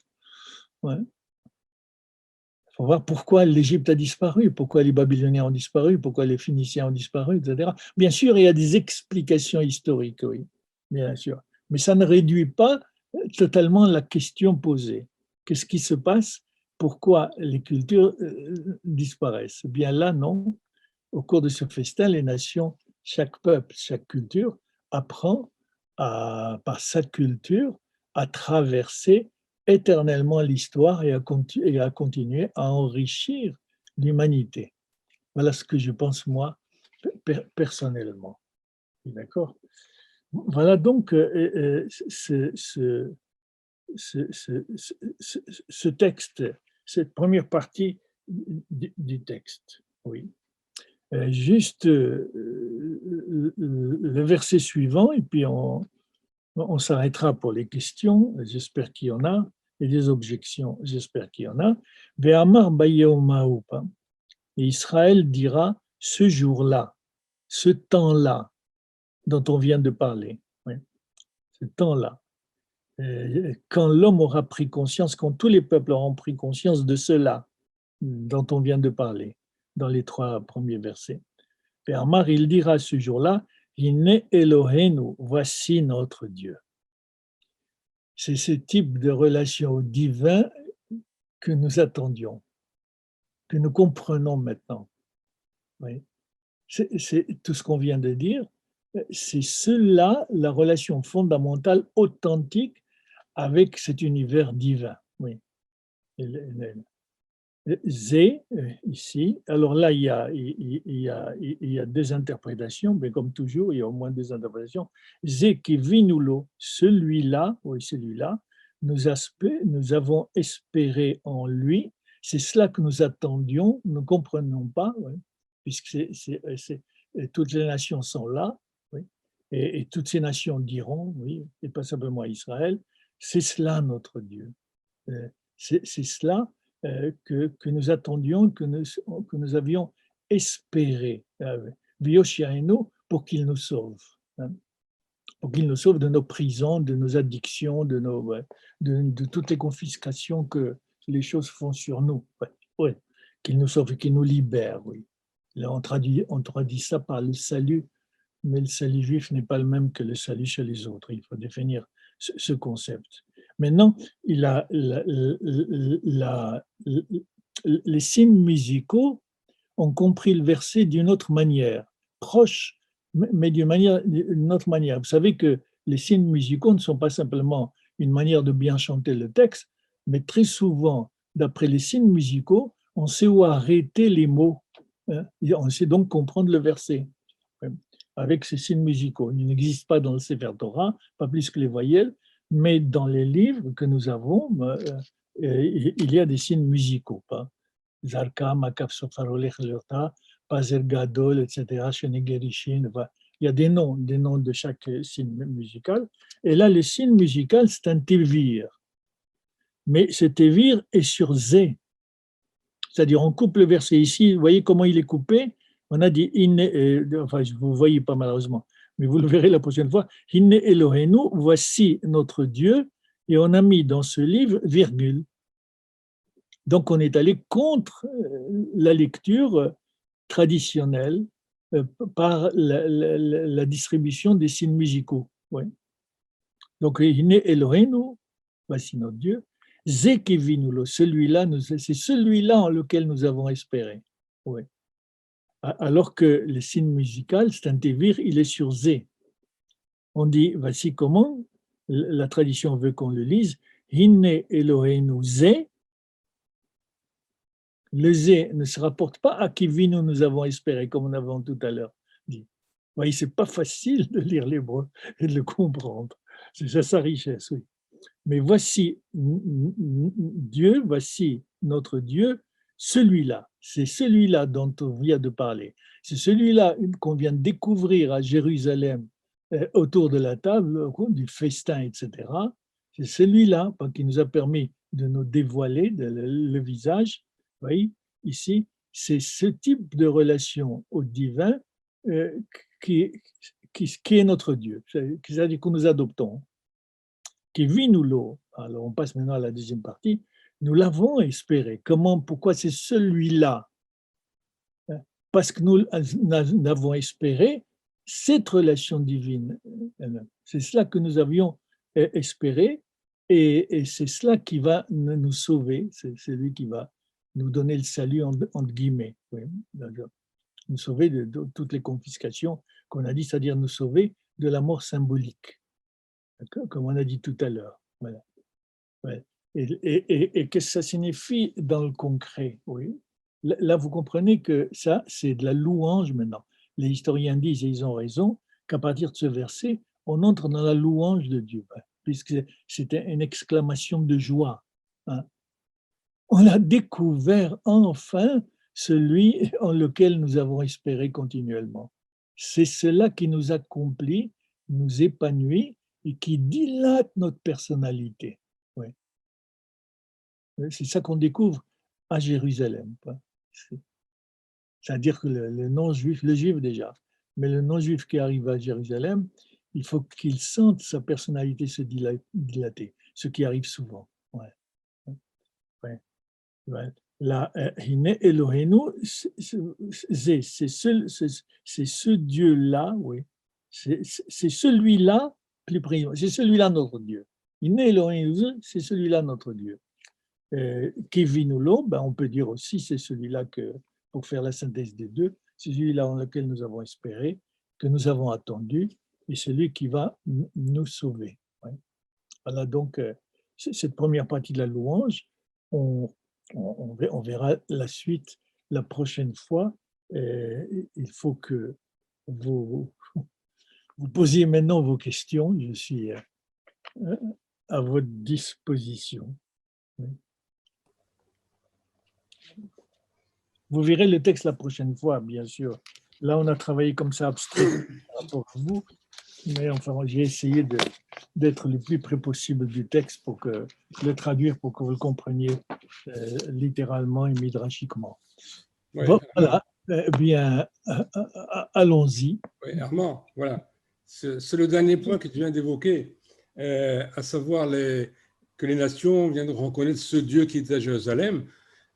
Ouais. Il faut voir pourquoi l'Égypte a disparu, pourquoi les Babyloniens ont disparu, pourquoi les Phéniciens ont disparu, etc. Bien sûr, il y a des explications historiques, oui, bien sûr. Mais ça ne réduit pas totalement la question posée. Qu'est-ce qui se passe? Pourquoi les cultures disparaissent? Bien là, non. Au cours de ce festin, les nations, chaque peuple, chaque culture apprend par sa culture à traverser éternellement l'histoire et à continuer à enrichir l'humanité. Voilà ce que je pense, moi, personnellement. D'accord? Voilà donc ce texte, cette première partie du texte. Oui. Juste le verset suivant, et puis on s'arrêtera pour les questions, j'espère qu'il y en a, et des objections, j'espère qu'il y en a. Ve'amar bayeomahu, et Israël dira ce jour-là, ce temps-là dont on vient de parler, oui, ce temps-là, quand l'homme aura pris conscience, quand tous les peuples auront pris conscience de cela dont on vient de parler dans les 3 premiers versets. Et Amar, il dira ce jour-là, Hine Elohenu, voici notre Dieu. C'est ce type de relation au divin que nous attendions, que nous comprenons maintenant. Oui. C'est tout ce qu'on vient de dire, c'est cela la relation fondamentale, authentique avec cet univers divin. Oui. Zé, ici. Alors là, il y a deux interprétations, mais comme toujours, il y a au moins deux interprétations. Zé qui vinulo, celui-là, oui, celui-là, nous avons espéré en lui. C'est cela que nous attendions, nous ne comprenons pas, oui, puisque toutes les nations sont là, oui, et toutes ces nations diront, oui, et pas simplement Israël, c'est cela notre Dieu. C'est cela que nous attendions, que nous avions espéré. Vioshiaenu, pour qu'il nous sauve. Hein, pour qu'il nous sauve de nos prisons, de nos addictions, de toutes les confiscations que les choses font sur nous. Ouais, ouais. Qu'il nous sauve et qu'il nous libère, oui. Là, on traduit ça par le salut, mais le salut juif n'est pas le même que le salut chez les autres. Il faut définir ce concept. Maintenant, les signes musicaux ont compris le verset d'une autre manière, proche, mais d'une autre manière. Vous savez que les signes musicaux ne sont pas simplement une manière de bien chanter le texte, mais très souvent, d'après les signes musicaux, on sait où arrêter les mots. Hein, on sait donc comprendre le verset avec ces signes musicaux. Ils n'existent pas dans le Sefer Torah, pas plus que les voyelles, mais dans les livres que nous avons, il y a des signes musicaux. Zarka, Makaf Sofarolech Lota, Pazer Gadol, etc., Shenegerishin. Il y a des noms de chaque signe musical. Et là, le signe musical, c'est un tevir. Mais ce tevir est sur Zé. C'est-à-dire, on coupe le verset ici. Vous voyez comment il est coupé? On a dit, enfin, vous ne voyez pas malheureusement, mais vous le verrez la prochaine fois. Hinne Elohenu, voici notre Dieu. Et on a mis dans ce livre virgule. Donc, on est allé contre la lecture traditionnelle par la distribution des signes musicaux. Ouais. Donc, Hinne Elohenu, voici notre Dieu. Zekevinulo, celui-là, c'est celui-là en lequel nous avons espéré. Ouais. Alors que le signe musical, c'est un tevir, il est sur Zé. On dit, voici comment, la tradition veut qu'on le lise, Hinne Elohenu Zé. Le Zé ne se rapporte pas à Kivinu, nous avons espéré, comme on avait tout à l'heure dit. Vous voyez, c'est pas facile de lire l'hébreu et de le comprendre. C'est ça sa richesse, oui. Mais voici Dieu, voici notre Dieu, celui-là. C'est celui-là dont on vient de parler. C'est celui-là qu'on vient de découvrir à Jérusalem autour de la table, du festin, etc. C'est celui-là qui nous a permis de nous dévoiler le visage. Vous voyez, ici, c'est ce type de relation au divin qui est notre Dieu, c'est-à-dire que nous adoptons. Qui vit nous l'eau. Alors, on passe maintenant à la deuxième partie. Nous l'avons espéré. Comment, pourquoi c'est celui-là? Parce que nous avons espéré cette relation divine. C'est cela que nous avions espéré et c'est cela qui va nous sauver. C'est lui qui va nous donner le salut, entre guillemets. Oui, nous sauver de toutes les confiscations qu'on a dit, c'est-à-dire nous sauver de la mort symbolique. Comme on a dit tout à l'heure. Voilà. Ouais. Et qu'est-ce que ça signifie dans le concret? Oui. Là, vous comprenez que ça, c'est de la louange maintenant. Les historiens disent, et ils ont raison, qu'à partir de ce verset, on entre dans la louange de Dieu, puisque c'était une exclamation de joie. Hein. On a découvert enfin celui en lequel nous avons espéré continuellement. C'est cela qui nous accomplit, nous épanouit, et qui dilate notre personnalité. Oui. C'est ça qu'on découvre à Jérusalem. C'est-à-dire que le non-juif, le juif déjà, mais le non-juif qui arrive à Jérusalem, il faut qu'il sente sa personnalité se dilater, ce qui arrive souvent. Ouais. Ouais. Ouais. La Hine Elohenu, c'est ce Dieu-là, oui. C'est celui-là, plus précisément, c'est celui-là notre Dieu. Hine Elohenu, c'est celui-là notre Dieu. Kevinulo, on peut dire aussi, c'est celui-là que, pour faire la synthèse des deux, c'est celui-là en lequel nous avons espéré, que nous avons attendu, et celui qui va nous sauver. Ouais. Voilà donc cette première partie de la louange. on verra la suite la prochaine fois. Il faut que vous, vous posiez maintenant vos questions. Je suis à votre disposition. Vous verrez le texte la prochaine fois, bien sûr. Là, on a travaillé comme ça abstrait par rapport à vous, mais enfin, j'ai essayé d'être le plus près possible du texte pour que le traduire pour que vous le compreniez littéralement et midrashiquement. Ouais, Bon, voilà. Bien, allons-y. Oui, Armand, voilà. C'est le dernier point que tu viens d'évoquer, à savoir que les nations viennent de reconnaître ce Dieu qui est à Jérusalem.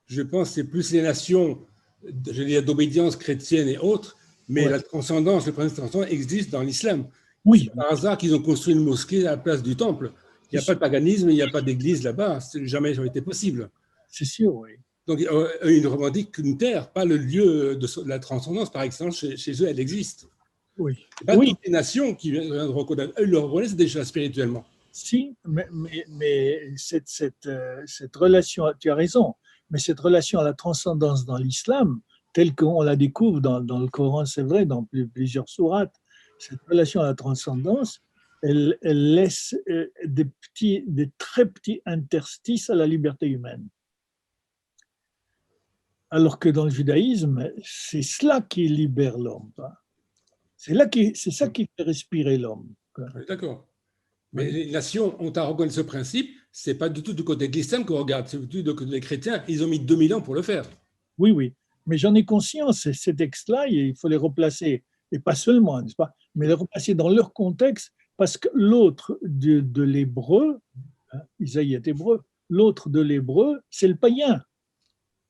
Je pense que c'est plus les nations, je veux dire, d'obédience chrétienne et autres, mais Ouais. la transcendance, le principe de transcendance existe dans l'islam. Oui, C'est par hasard qu'ils ont construit une mosquée à la place du temple. Il n'y a pas de paganisme, il n'y a pas d'église là-bas. Ça n'a jamais été possible. c'est sûr, oui. Donc, ils revendiquent qu'une terre, pas le lieu de la transcendance, par excellence, chez eux, elle existe. Oui, Pas oui, toutes les nations qui viennent de reconnaître, eux le reconnaissent déjà spirituellement. si, mais cette relation, tu as raison, mais cette relation à la transcendance dans l'islam, telle qu'on la découvre dans le Coran, c'est vrai, dans plusieurs sourates, cette relation à la transcendance, elle laisse des très petits interstices à la liberté humaine. Alors que dans le judaïsme, c'est cela qui libère l'homme. C'est ça qui fait respirer l'homme. Oui, d'accord. Mais les nations ont à reconnaître ce principe, ce n'est pas du tout du côté de l'islam qu'on regarde, c'est du côté des chrétiens. Ils ont mis 2000 ans pour le faire. Oui, oui. Mais j'en ai conscience, ces textes-là, il faut les replacer, et pas seulement, n'est-ce pas, mais les replacer dans leur contexte, parce que l'autre de l'hébreu, hein, Isaïe est hébreu, l'autre de l'hébreu, c'est le païen.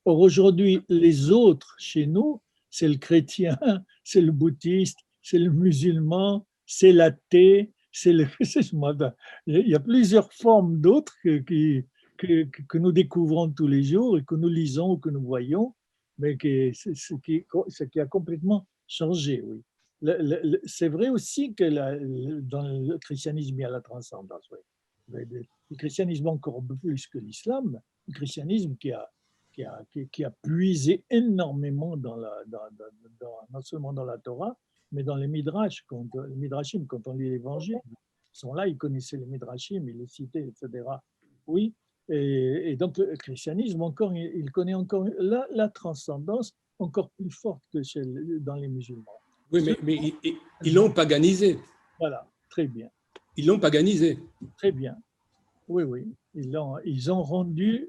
Or, aujourd'hui, les autres chez nous, c'est le chrétien, c'est le bouddhiste, c'est le musulman, c'est l'athée, c'est le. Il y a plusieurs formes d'autres que nous découvrons tous les jours et que nous lisons ou que nous voyons, mais ce qui a complètement changé, oui. C'est vrai aussi que dans le christianisme, il y a la transcendance. Oui. Le christianisme encore plus que l'islam, le christianisme qui a puisé énormément non seulement dans la Torah, mais dans les Midrashim, quand on lit l'Évangile. Ils sont là, ils connaissaient les Midrashim, ils les citaient, etc. Oui, et donc le christianisme, encore, il connaît encore la transcendance encore plus forte que dans les musulmans. Oui, mais ils l'ont paganisé. Voilà, très bien. Ils l'ont paganisé. Très bien. Oui, oui. Ils ont rendu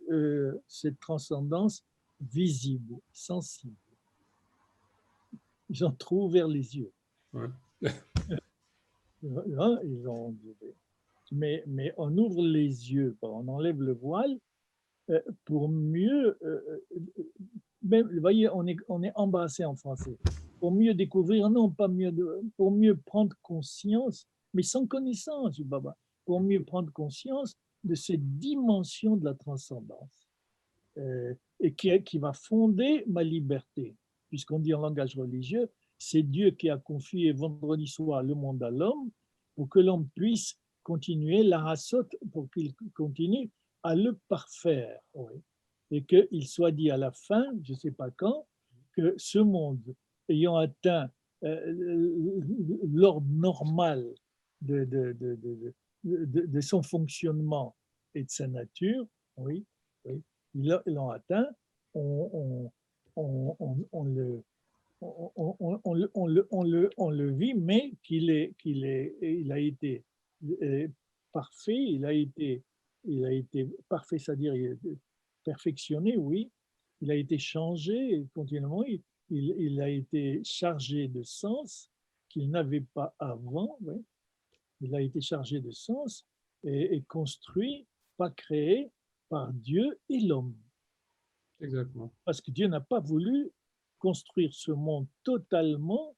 cette transcendance visible, sensible. Ils ont trop ouvert les yeux. Ouais. Là, ils ont mais on ouvre les yeux, on enlève le voile pour mieux, même, vous voyez, on est embrassé en français, pour mieux découvrir, non, pas mieux, pour mieux prendre conscience, mais sans connaissance, Baba, pour mieux prendre conscience de cette dimension de la transcendance et qui va fonder ma liberté, puisqu'on dit en langage religieux, c'est Dieu qui a confié vendredi soir le monde à l'homme pour que l'homme puisse continuer la rasote, pour qu'il continue à le parfaire. Oui. Et qu'il soit dit à la fin, je ne sais pas quand, que ce monde ayant atteint l'ordre normal de son fonctionnement et de sa nature, oui, oui, ils l'ont atteint, on le vit, mais il a été parfait, il a été parfait, c'est-à-dire perfectionné, oui, il a été changé continuellement, il a été chargé de sens qu'il n'avait pas avant, oui. Il a été chargé de sens et construit, pas créé par Dieu et l'homme. Exactement. Parce que Dieu n'a pas voulu construire ce monde totalement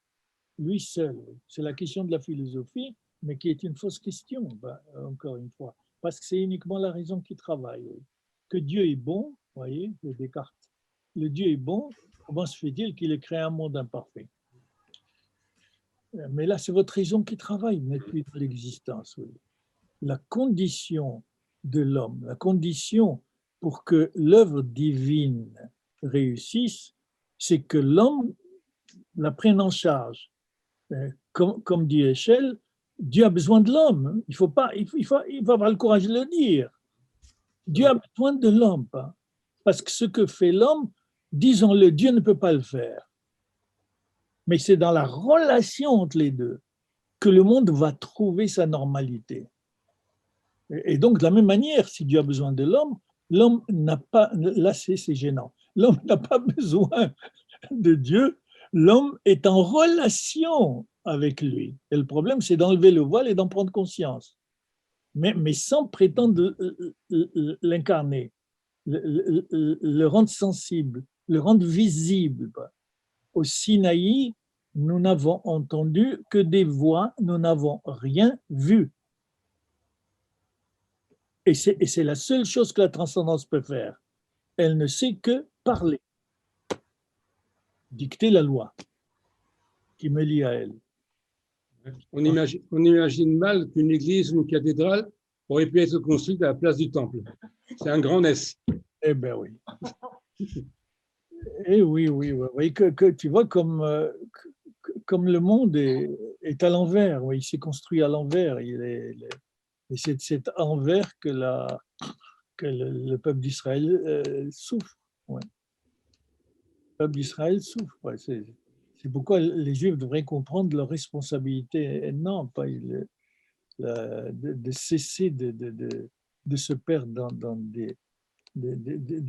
lui seul. C'est la question de la philosophie, mais qui est une fausse question, encore une fois, parce que c'est uniquement la raison qui travaille. Que Dieu est bon, vous voyez, Descartes, le Dieu est bon, comment se fait-il qu'il ait créé un monde imparfait? Mais là, c'est votre raison qui travaille, vous n'êtes plus dans l'existence. Oui. La condition de l'homme, la condition pour que l'œuvre divine réussisse, c'est que l'homme la prenne en charge. Comme dit Heschel, Dieu a besoin de l'homme. Il faut avoir le courage de le dire. Dieu a besoin de l'homme, parce que ce que fait l'homme, disons-le, Dieu ne peut pas le faire. Mais c'est dans la relation entre les deux que le monde va trouver sa normalité. Et donc, de la même manière, si Dieu a besoin de l'homme, l'homme n'a pas, là c'est gênant, l'homme n'a pas besoin de Dieu, l'homme est en relation avec lui. Et le problème, c'est d'enlever le voile et d'en prendre conscience. Mais sans prétendre l'incarner, le rendre sensible, le rendre visible. Au Sinaï, nous n'avons entendu que des voix, nous n'avons rien vu. Et c'est la seule chose que la transcendance peut faire. Elle ne sait que parler, dicter la loi qui me lie à elle. On imagine mal qu'une église ou une cathédrale aurait pu être construite à la place du temple. C'est un grand S. Eh bien oui. Eh oui. Que tu vois comme le monde est à l'envers. Oui, il s'est construit à l'envers. Et c'est cet envers que le peuple d'Israël souffre. Ouais. Le peuple d'Israël souffre. Ouais. C'est pourquoi les Juifs devraient comprendre leur responsabilité et non pas de cesser de se perdre dans des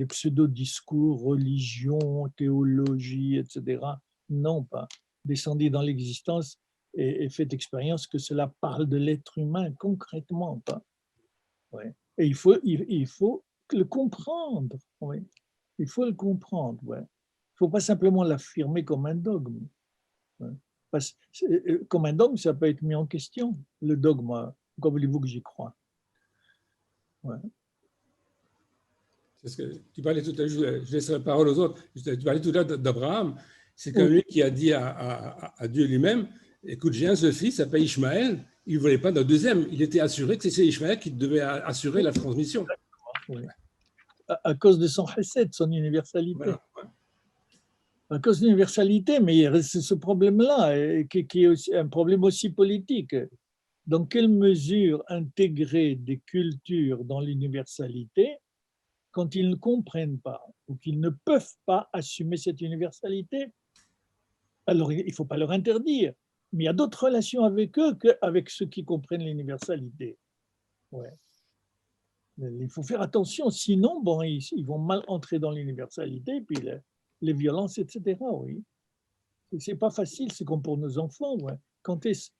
pseudo-discours, religion, théologie, etc. Non pas. Descendez dans l'existence et faites expérience que cela parle de l'être humain concrètement. Pas. Ouais. Et il faut le comprendre. Ouais. Il faut le comprendre. Ouais. Il ne faut pas simplement l'affirmer comme un dogme. Ouais. Parce, comme un dogme, ça peut être mis en question. Le dogme, comment voulez-vous que j'y croie? Ouais. C'est ce que tu parlais tout à l'heure, je laisserai la parole aux autres. Tu parlais tout à l'heure d'Abraham. C'est comme lui qui a dit à Dieu lui-même, écoute, j'ai un seul fils, il s'appelle Ishmaël. Il ne voulait pas d'un deuxième. Il était assuré que c'est Ishmaël qui devait assurer la transmission. Oui. À cause de son chesed, son universalité. Voilà. À cause de l'universalité, mais c'est ce problème-là qui est aussi un problème aussi politique. Dans quelle mesure intégrer des cultures dans l'universalité quand ils ne comprennent pas ou qu'ils ne peuvent pas assumer cette universalité? Alors, il ne faut pas leur interdire, mais il y a d'autres relations avec eux qu'avec ceux qui comprennent l'universalité. Ouais. Il faut faire attention, sinon, bon, ils vont mal entrer dans l'universalité, puis les violences, etc. Oui. Ce n'est pas facile, c'est comme pour nos enfants. Ouais. Quand est-ce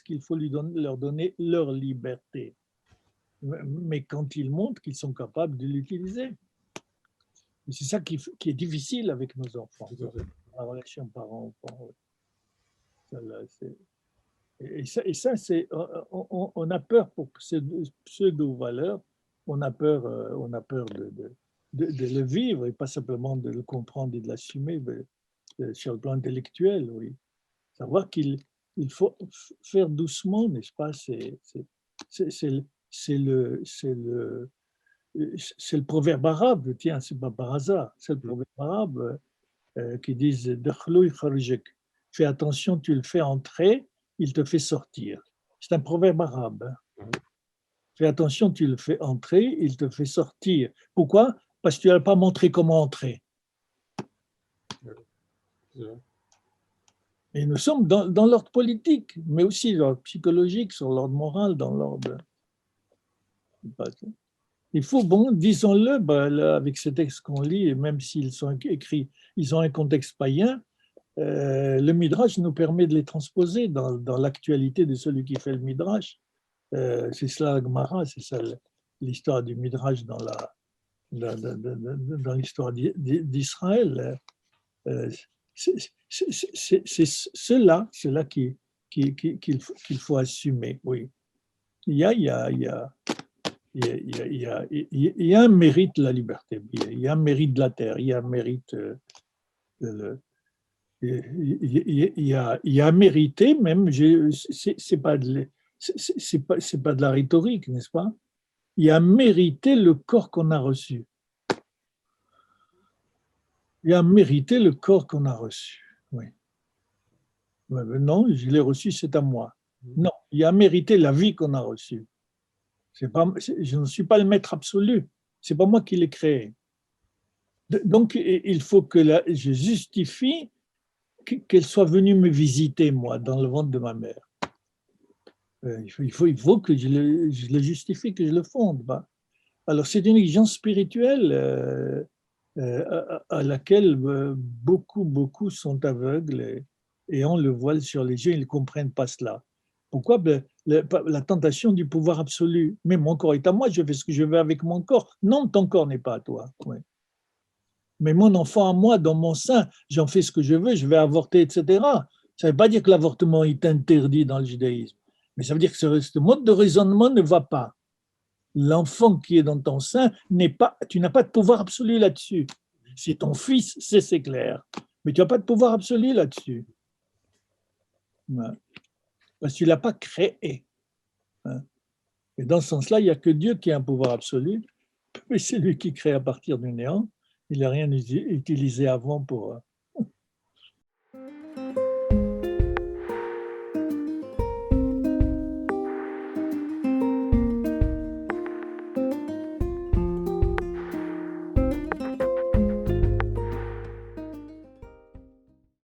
qu'il faut leur donner leur liberté? Mais quand ils montrent qu'ils sont capables de l'utiliser. C'est ça qui est difficile avec nos enfants, la relation parent-enfant. Et ça c'est, on a peur pour ces pseudo-valeurs, on a peur de le vivre et pas simplement de le comprendre et de l'assumer sur le plan intellectuel, oui. Savoir qu'il faut faire doucement, n'est-ce pas? C'est le proverbe arabe, tiens, c'est pas par hasard, c'est le proverbe arabe qui dit « Fais attention, tu le fais entrer, il te fait sortir ». C'est un proverbe arabe. Fais attention, tu le fais entrer, il te fait sortir. Pourquoi? Parce que tu n'as pas montré comment entrer. Et nous sommes dans l'ordre politique, mais aussi dans l'ordre psychologique, sur l'ordre moral, dans l'ordre... Il faut, bon, disons-le, avec ces textes qu'on lit, et même s'ils sont écrits, ils ont un contexte païen, le Midrash nous permet de les transposer dans l'actualité de celui qui fait le Midrash. C'est cela la Gemara, c'est ça l'histoire du Midrash dans l'histoire d'Israël. C'est cela qu'il faut assumer, oui. Il y a un mérite de la liberté, il y a un mérite de la terre, il y a un mérite il y a à mériter, même, c'est pas de la rhétorique, n'est-ce pas? et à mériter le corps qu'on a reçu. Et à mériter le corps qu'on a reçu. Oui. Non, je l'ai reçu, c'est à moi. Non, il a mérité la vie qu'on a reçue. Je ne suis pas le maître absolu. C'est pas moi qui l'ai créé. Donc, il faut que je justifie qu'elle soit venue me visiter, moi, dans le ventre de ma mère. Il faut que je le justifie, que je le fonde. Bah. Alors, c'est une exigence spirituelle à laquelle beaucoup sont aveugles et ont le voile sur les yeux, ils ne comprennent pas cela. Pourquoi la tentation du pouvoir absolu? Mais mon corps est à moi, je fais ce que je veux avec mon corps. Non, ton corps n'est pas à toi. Ouais. Mais mon enfant à moi, dans mon sein, j'en fais ce que je veux, je vais avorter, etc. Ça ne veut pas dire que l'avortement est interdit dans le judaïsme, mais ça veut dire que ce mode de raisonnement ne va pas. L'enfant qui est dans ton sein, tu n'as pas de pouvoir absolu là-dessus. C'est ton fils, c'est clair. Mais tu n'as pas de pouvoir absolu là-dessus. Ouais. Parce que tu ne l'as pas créé. Et dans ce sens-là, il n'y a que Dieu qui a un pouvoir absolu, mais c'est lui qui crée à partir du néant. Il n'a rien utilisé avant pour